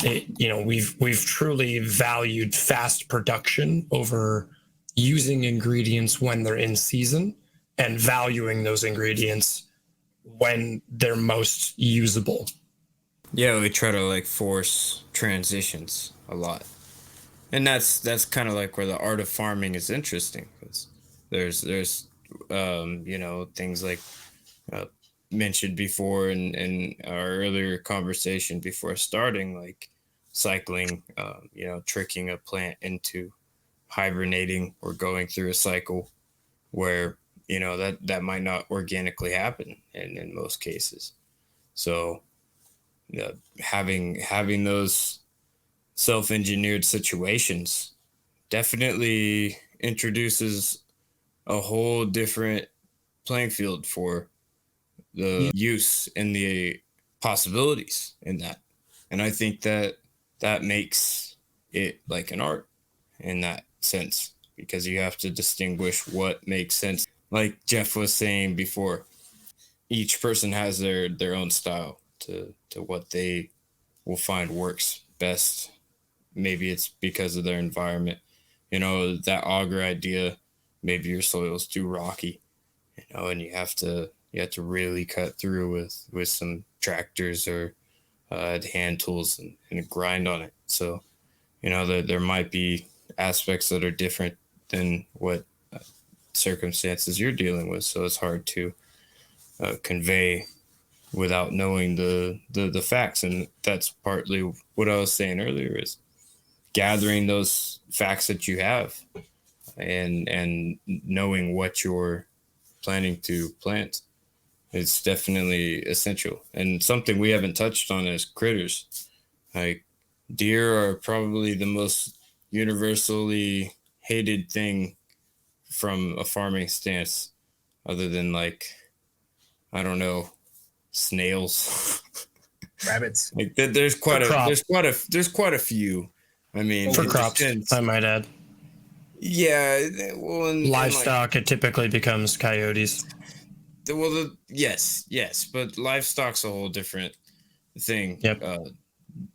S4: we've truly valued fast production over using ingredients when they're in season and valuing those ingredients when they're most usable.
S1: Yeah, we try to force transitions a lot. And that's kind of like where the art of farming is interesting, because there's things like mentioned before in our earlier conversation before starting, like cycling, tricking a plant into hibernating or going through a cycle where, that might not organically happen in most cases. So having those self-engineered situations definitely introduces a whole different playing field for the use and the possibilities in that. And I think that makes it like an art in that sense, because you have to distinguish what makes sense. Like Jeff was saying before, each person has their own style to what they will find works best. Maybe it's because of their environment. That auger idea, maybe your soil is too rocky, and you have to really cut through with some tractors or hand tools and grind on it. So, there might be aspects that are different than what circumstances you're dealing with. So it's hard to convey without knowing the facts. And that's partly what I was saying earlier, is gathering those facts that you have and knowing what you're planning to plant. It's definitely essential. And something we haven't touched on is critters. Like, deer are probably the most universally hated thing from a farming stance, other than, like, I don't know, snails.
S2: Rabbits.
S1: Like, there's quite a few. I mean,
S4: For crops,
S1: depends.
S4: I might add.
S1: Yeah, well,
S4: Livestock, it typically becomes coyotes.
S1: Yes, but livestock's a whole different thing.
S4: Yep.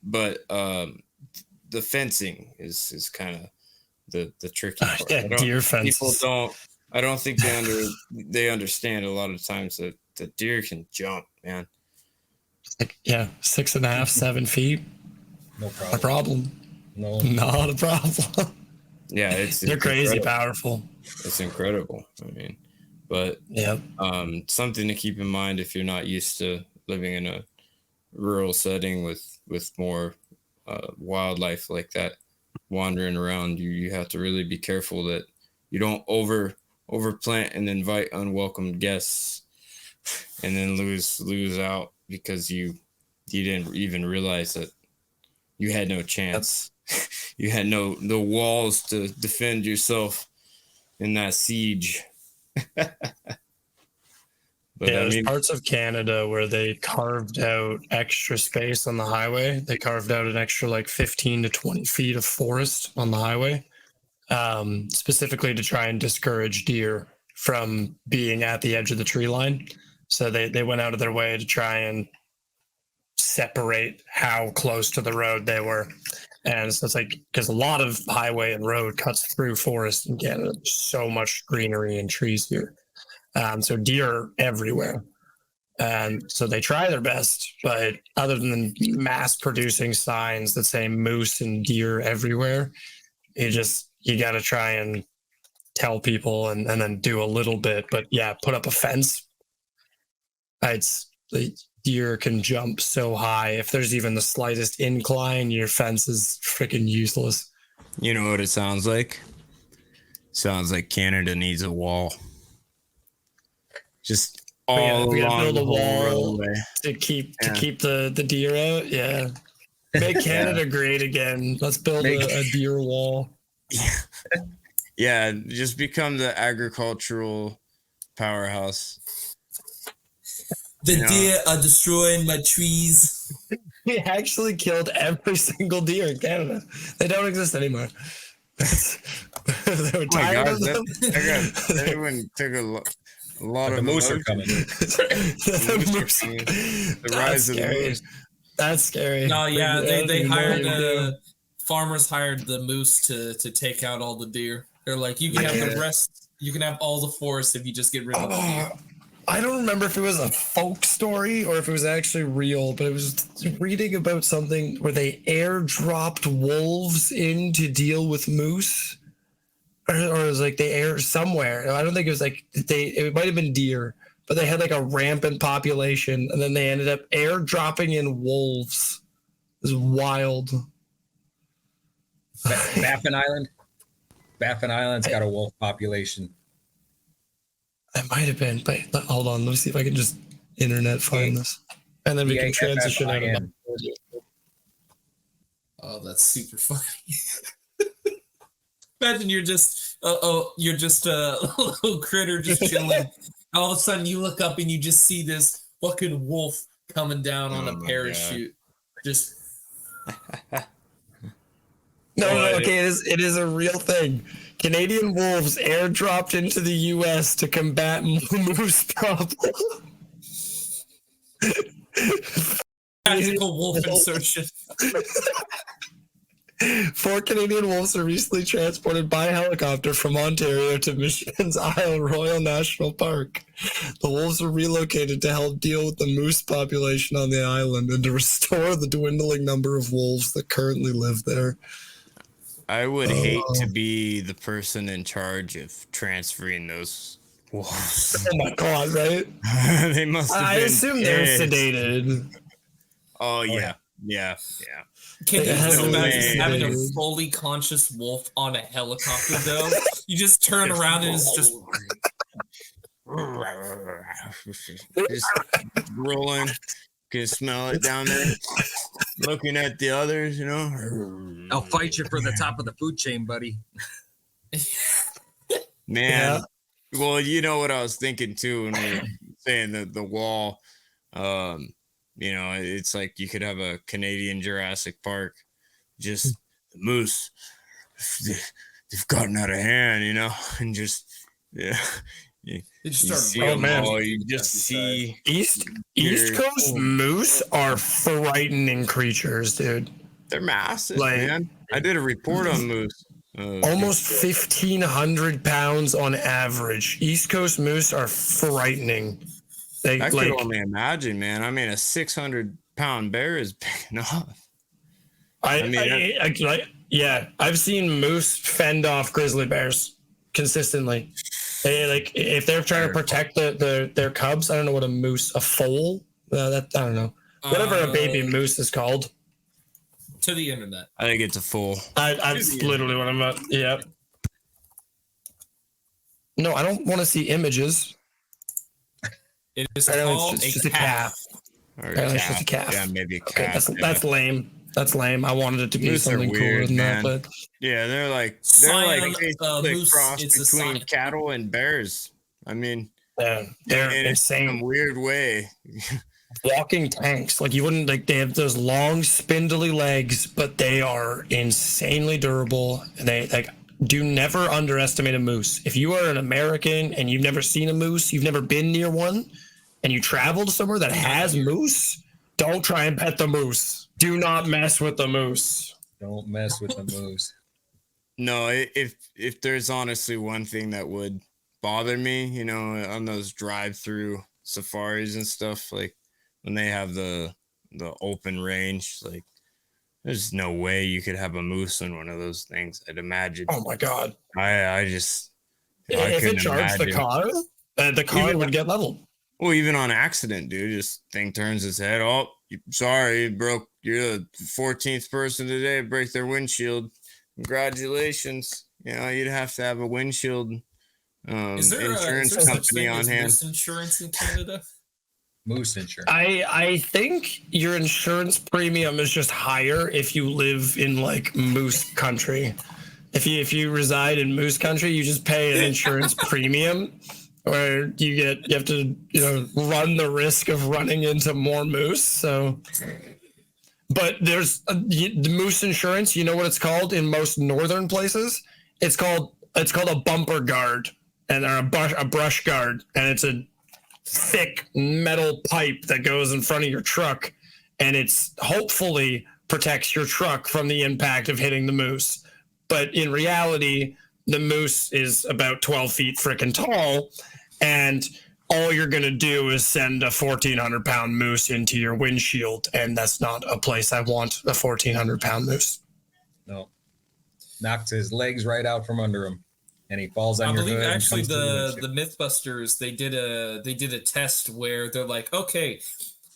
S1: But the fencing is kind of the tricky part.
S4: Yeah, deer fences.
S1: I don't think they understand a lot of times that the deer can jump, man.
S4: Like, 6.5, 7 feet.
S2: No problem.
S4: A problem.
S2: No.
S4: Not a problem.
S1: Yeah,
S4: They're crazy
S1: incredible.
S4: powerful.
S1: It's incredible. I mean, but
S4: Yep.
S1: something to keep in mind if you're not used to living in a rural setting with more wildlife like that wandering around, you have to really be careful that you don't overplant and invite unwelcome guests and then lose out because you didn't even realize that you had no chance. You had no walls to defend yourself in that siege. But
S4: There's parts of Canada where they carved out extra space on the highway. They carved out an extra like 15 to 20 feet of forest on the highway, specifically to try and discourage deer from being at the edge of the tree line. So they went out of their way to try and separate how close to the road they were. And so it's like, because a lot of highway and road cuts through forest in Canada. There's so much greenery and trees here. So deer are everywhere. And so they try their best, but other than mass producing signs that say moose and deer everywhere, you got to try and tell people and then do a little bit. But yeah, put up a fence. The deer can jump so high. If there's even the slightest incline, your fence is freaking useless.
S1: you know what it sounds like? Sounds like Canada needs a wall. Just all
S4: we gotta
S1: along
S4: build
S1: the
S4: a
S1: whole
S4: wall
S1: roadway.
S4: to keep the deer out. Yeah, make Canada great again. Let's build a deer wall.
S1: Yeah, just become the agricultural powerhouse.
S3: The deer are destroying my trees.
S4: We actually killed every single deer in Canada. They don't exist anymore. They were tired of them.
S1: Everyone took a lot
S2: The
S1: of
S2: moose are
S1: emotion.
S2: coming.
S1: The moose are coming. The rise of the moose.
S4: That's scary.
S3: No, yeah, they
S4: You know
S3: hired
S4: what you do.
S3: farmers hired the moose to take out all the deer. They're like, you can have the rest. You can have all the forest if you just get rid of the deer.
S4: I don't remember if it was a folk story or if it was actually real, but it was reading about something where they airdropped wolves in to deal with moose. Or it was like they air somewhere. I don't think it was like it might have been deer, but they had like a rampant population and then they ended up airdropping in wolves. It was wild.
S2: Baffin Island. Baffin Island's got a wolf population.
S4: It might have been, but hold on. Let me see if I can just internet find this, and then we can transition out of that.
S3: Oh, that's super funny. Imagine you're just you're just a little critter just chilling. All of a sudden you look up and you just see this fucking wolf coming down on a parachute. Just
S4: No, okay, it is a real thing. Canadian wolves airdropped into the U.S. to combat moose problem.
S3: tactical wolf insertion.
S4: 4 Canadian wolves were recently transported by helicopter from Ontario to Michigan's Isle Royal National Park. The wolves were relocated to help deal with the moose population on the island and to restore the dwindling number of wolves that currently live there.
S1: I would hate to be the person in charge of transferring those wolves.
S4: Oh my god, right?
S1: They must have been.
S4: I assume they're sedated.
S1: Oh, yeah. Yeah.
S3: Can you
S4: It
S3: just
S4: has
S3: imagine
S4: no
S3: having a
S4: name.
S3: fully conscious wolf on a helicopter, though? You just turn around and it's just
S1: Just rolling. Can smell it down there. Looking at the others,
S2: I'll fight you for the top of the food chain, buddy.
S1: Man. Well, you know what I was thinking too when we were saying the wall. It's like you could have a Canadian Jurassic Park. Just the moose. They've gotten out of hand, and just
S3: They just
S1: you
S3: start
S1: see
S3: running.
S1: them
S4: man.
S1: all, you just see
S4: East
S1: Here.
S4: Coast moose are frightening creatures, dude.
S1: they're massive,
S4: Like-
S1: man. I did a report on moose.
S4: Almost 1,500 pounds on average. East Coast moose are frightening. They
S1: I
S4: like
S1: could only imagine, man. I mean, a 600-pound bear is big enough.
S4: yeah, I've seen moose fend off grizzly bears consistently. They like if they're trying to protect their cubs. I don't know what a foal. I don't know. Whatever a baby moose is called.
S3: To the internet.
S1: I think it's a fool.
S4: That's literally what I'm at. Yep. No, I don't want to see images.
S3: It is
S4: Apparently
S3: called
S4: it's just
S3: a
S4: a
S3: calf.
S1: Or
S4: Apparently it's just a calf.
S1: Yeah, maybe a
S4: Okay,
S1: calf.
S4: that's lame. That's lame. I wanted it to be
S1: Moose are
S4: something cooler
S1: weird,
S4: than
S1: man.
S4: that, but
S1: Yeah, they're like
S3: Scion,
S1: basically
S3: moose,
S1: a cross
S3: it's a
S1: between
S3: scion.
S1: cattle and bears. I mean,
S4: they're
S1: in some
S4: insane.
S1: weird way.
S4: Walking tanks. Like you wouldn't like they have those long spindly legs, but they are insanely durable. They like do never underestimate a moose. If you are an American and you've never seen a moose, you've never been near one, and you travel to somewhere that has moose, don't try and pet the moose. Do not mess with the moose.
S2: Don't mess with the moose.
S1: No, if there's honestly one thing that would bother me, on those drive-through safaris and stuff, like when they have the open range, like there's no way you could have a moose on one of those things. I'd imagine.
S4: Oh my god!
S1: I just
S4: If it
S1: couldn't
S4: charged the
S1: imagine.
S4: car, the car
S1: Even-
S4: would get leveled.
S1: Well, even on accident, dude, just thing turns its head. Oh, sorry, it broke. You're the 14th person today to break their windshield. Congratulations. You'd have to have a windshield
S3: Is there
S1: insurance
S3: such
S1: company
S3: thing
S1: on
S3: as
S1: hand.
S3: moose insurance in Canada?
S2: Moose insurance.
S4: I think your insurance premium is just higher if you live in like moose country. If you reside in moose country, you just pay an insurance premium, where you have to run the risk of running into more moose. So, but there's the moose insurance. You know what it's called in most northern places? It's called a bumper guard or a brush guard, and it's a thick metal pipe that goes in front of your truck, and it's hopefully protects your truck from the impact of hitting the moose. But in reality, the moose is about 12 feet freaking tall, and all you're going to do is send a 1,400-pound moose into your windshield, and that's not a place I want a 1,400-pound moose.
S2: No. Knocks his legs right out from under him, and he falls on
S3: I
S2: your
S3: believe
S2: hood. and
S3: actually
S2: comes to
S3: the
S2: windshield.
S3: Mythbusters they did a test where they're like, okay,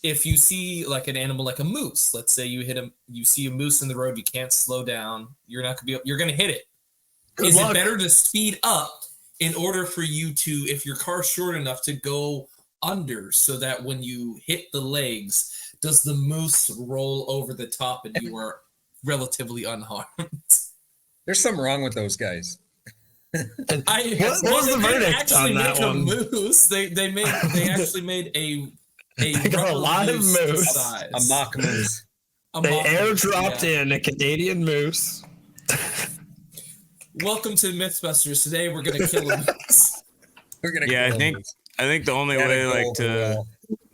S3: if you see like an animal like a moose, let's say you see a moose in the road, you can't slow down, you're not gonna be, you're gonna hit it. Is it better to speed up in order for you to, if your car's short enough, to go under so that when you hit the legs, does the moose roll over the top and you are relatively unharmed?
S2: There's something wrong with those guys.
S4: What was the verdict on that one?
S3: Moose. They actually made a
S4: They got a lot of moose.
S3: size.
S2: A mock moose.
S4: They airdropped in a Canadian moose.
S3: Welcome to Mythbusters. Today we're gonna kill a moose.
S2: We're gonna
S1: Yeah,
S2: kill
S1: I think
S2: moose.
S1: the only
S2: Gotta
S1: way
S2: go
S1: like
S2: over the wall.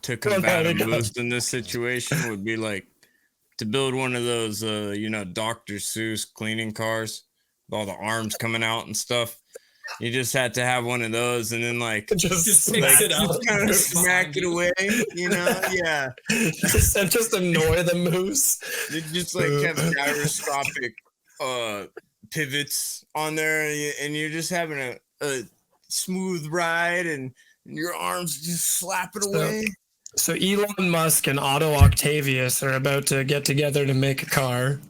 S1: to combat
S4: Well,
S1: a
S4: no, it
S1: moose in this situation would be like to build one of those Dr. Seuss cleaning cars with all the arms coming out and stuff. You just had to have one of those and then like
S3: Just
S1: like,
S3: picks it up.
S1: just kind of smack it away, yeah.
S4: just annoy the moose.
S1: It just like have gyroscopic pivots on there, and you're just having a smooth ride, and your arms just slap it away.
S4: So Elon Musk and Otto Octavius are about to get together to make a car.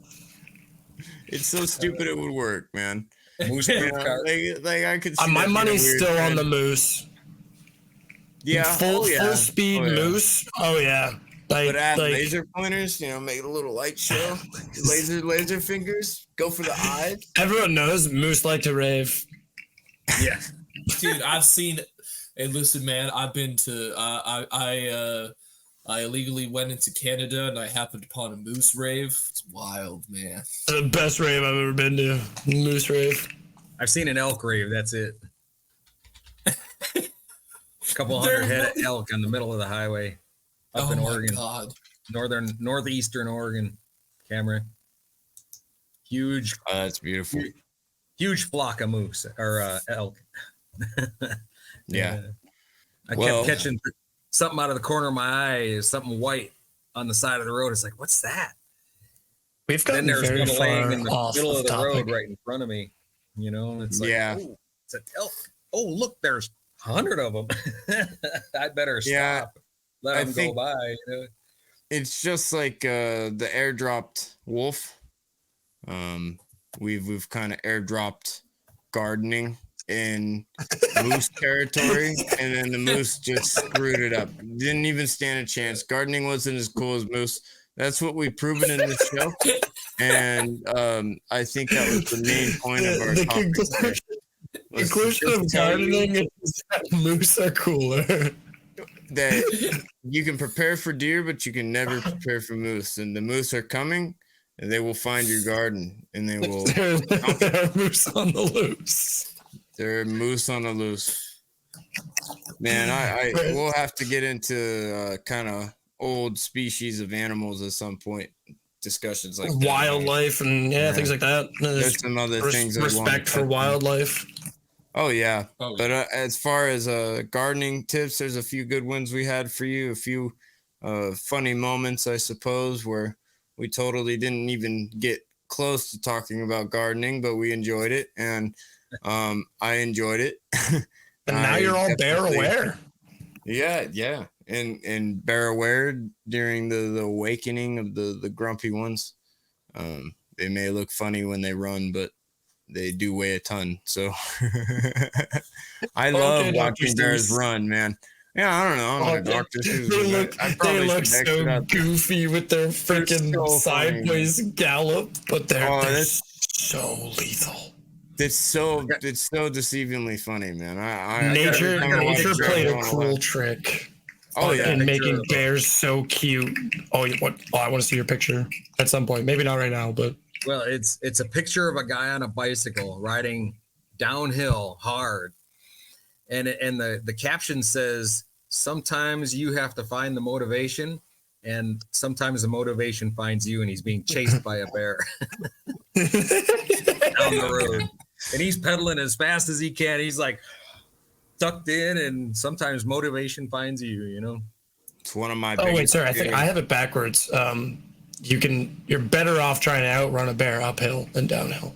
S1: It's so stupid it would work, man.
S2: Moose
S1: You
S2: proof
S1: know,
S2: car.
S1: like I could. See
S4: My
S1: that being a
S4: money's
S1: weird
S4: still on
S1: trend.
S4: the moose.
S1: Yeah,
S4: Full speed
S1: Oh, yeah.
S4: moose. Oh yeah.
S1: But add
S4: like
S1: laser pointers, make it a little light show. laser fingers. Go for the eyes.
S4: everyone knows moose like to rave.
S2: Yeah.
S3: Dude, I've seen. Hey, listen, man. I've been to. I illegally went into Canada and I happened upon a moose rave. It's wild, man.
S4: The best rave I've ever been to. Moose rave.
S2: I've seen an elk rave. That's it. A couple hundred head of elk on the middle of the highway up in Oregon,
S3: God.
S2: northeastern Oregon. Cameron, huge
S1: That's beautiful.
S2: flock of moose or elk.
S1: Yeah.
S2: I
S1: Well-
S2: kept catching something out of the corner of my eye, something white on the side of the road. It's like, what's that?
S4: We've
S2: Then
S4: gotten
S2: there's
S4: very
S2: one laying
S4: far
S2: in the
S4: off
S2: middle of the
S4: topic.
S2: road right in front of me. It's like,
S1: Yeah.
S2: oh, it's an elk. Oh, look, there's 100 of them. I better stop.
S1: Yeah,
S2: Let
S1: I
S2: them
S1: think-
S2: go by.
S1: It's just like the airdropped wolf. We've kind of airdropped gardening in moose territory, and then the moose just screwed it up. Didn't even stand a chance. Gardening wasn't as cool as moose. That's what we've proven in this show, and I think that was the main point of our
S4: The
S1: topic today, was to
S4: conclusion
S1: just
S4: of
S1: tell you
S4: gardening is that moose are cooler.
S1: that you can prepare for deer, but you can never prepare for moose. And the moose are coming, and they will find your garden, and they will.
S4: They're moose on the loose.
S1: They're moose on the loose. Man, I we'll have to get into kind of old species of animals at some point. Discussions like that.
S4: Wildlife and things like that.
S1: There's some other things. I wanna
S4: Respect for
S1: touch on.
S4: wildlife.
S1: Oh yeah,
S3: Oh,
S1: but as far as gardening tips, there's a few good ones we had for you. A few funny moments, I suppose, where we totally didn't even get close to talking about gardening, but we enjoyed it, and I enjoyed it.
S4: And now
S1: I
S4: you're all bear
S1: definitely-
S4: aware.
S1: Yeah, and bear aware during the awakening of the grumpy ones. They may look funny when they run, but they do weigh a ton. So I love
S4: Okay, Dr.
S1: watching bears
S4: Seuss.
S1: run, man. Yeah, I don't know. I'm
S4: Oh,
S1: a Dr. Seuss,
S4: They
S1: but
S4: look,
S1: I
S4: they
S1: probably
S4: look
S1: should exit
S4: so
S1: out.
S4: goofy with their freaking
S1: so funny.
S4: sideways gallop, but they're
S1: that's-
S4: so lethal.
S1: It's so deceivingly funny, man. I
S4: Nature
S1: gotta watch
S4: nature
S1: it.
S4: played
S1: I
S4: a
S1: wanna
S4: cool
S1: laugh.
S4: trick
S1: Oh yeah,
S4: in making
S2: picture.
S4: bears so cute. Oh, I want to see your picture at some point. Maybe not right now, but
S2: Well, it's a picture of a guy on a bicycle riding downhill hard, and the caption says, "Sometimes you have to find the motivation, and sometimes the motivation finds you." And he's being chased by a bear down the road, and he's pedaling as fast as he can. He's like tucked in, and sometimes motivation finds you.
S1: it's one of my.
S4: oh wait,
S1: biggest
S4: sorry, I think
S1: fears.
S4: I have it backwards. You're better off trying to outrun a bear uphill than downhill.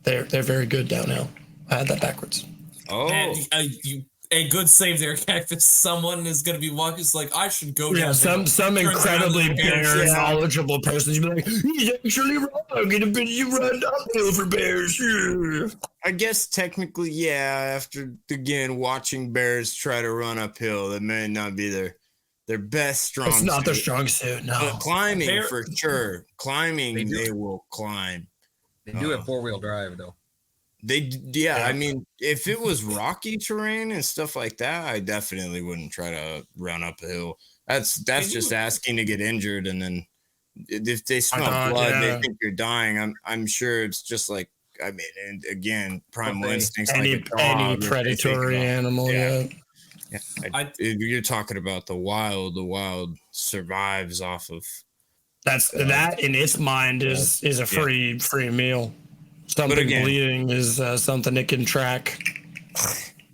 S4: They're very good downhill. I had that backwards.
S1: Oh,
S3: Man, you a good save there, Cactus. Someone is going to be walking. It's like, I should go
S4: Yeah,
S3: down.
S4: some incredibly bear
S3: Yeah.
S4: knowledgeable person's be like, he's actually wrong. You run uphill for bears. Yeah.
S1: I guess technically, yeah. After again watching bears try to run uphill, that may not be their best strong.
S4: It's not their
S1: suit.
S4: strong suit. No.
S1: But climbing
S3: Bear-
S1: for sure. Climbing,
S2: They do.
S1: they will climb.
S2: They do have 4-wheel drive though.
S1: Yeah. I mean, if it was rocky terrain and stuff like that, I definitely wouldn't try to run up a hill. That's just asking to get injured, and then if they smell blood, they think you're dying. I'm sure it's just like, I mean, and again, primal instincts.
S4: Any predatory animal, yeah.
S1: You're talking about the wild. The wild survives off of
S4: That in its mind is a free meal. Something
S1: again,
S4: bleeding is something it can track.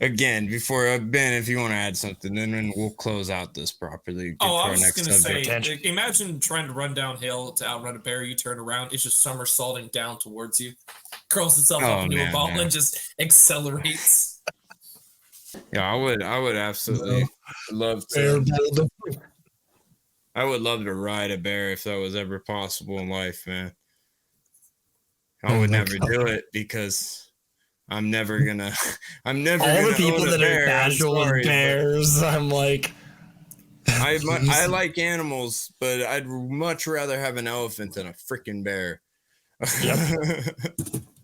S1: Again, before Ben, if you want to add something, then we'll close out this properly.
S3: Oh, I
S1: for our
S3: was just
S1: next
S3: going to say,
S1: subject.
S3: imagine trying to run downhill to outrun a bear. You turn around, it's just somersaulting down towards you, curls itself up into a ball and just accelerates.
S1: Yeah, I would absolutely love to. I would love to ride a bear if that was ever possible in life, man. I would never do it because I'm never gonna.
S4: All the people that are casual with bears, I'm like,
S1: I like animals, but I'd much rather have an elephant than a freaking bear.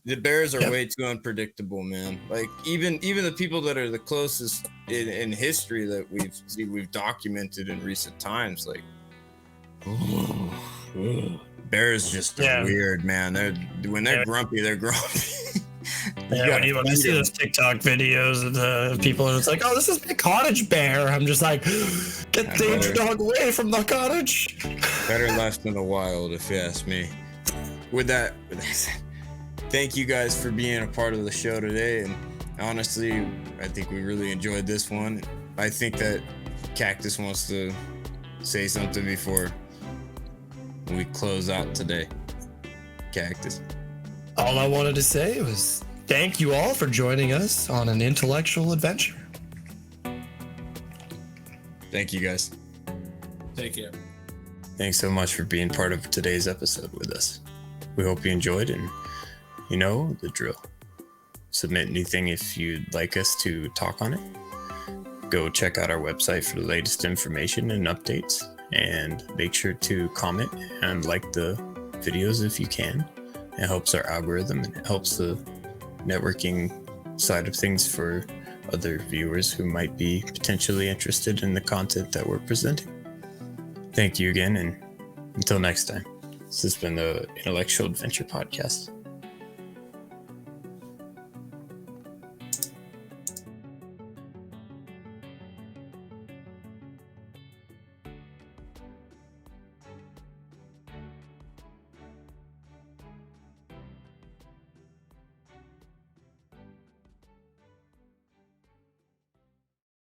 S1: The bears are way too unpredictable, man. Like even the people that are the closest in history that we've documented in recent times, like bears just are weird, man. When they're grumpy, they're grumpy.
S4: when I see those TikTok videos of the people, and it's like, oh, this is my cottage bear. I'm just like, get the dog away from the cottage.
S1: Better left in the wild, if you ask me. With that said, thank you guys for being a part of the show today. And honestly, I think we really enjoyed this one. I think that Cactus wants to say something before we close out today. Cactus.
S4: All I wanted to say was thank you all for joining us on an intellectual adventure.
S1: Thank you guys.
S3: Take care.
S1: Thanks so much for being part of today's episode with us. We hope you enjoyed, and you know the drill. Submit anything if you'd like us to talk on it. Go check out our website for the latest information and updates, and make sure to comment and like the videos if you can. It helps our algorithm and it helps the networking side of things for other viewers who might be potentially interested in the content that we're presenting. Thank you again, and until next time, this has been the Intellectual Adventure Podcast.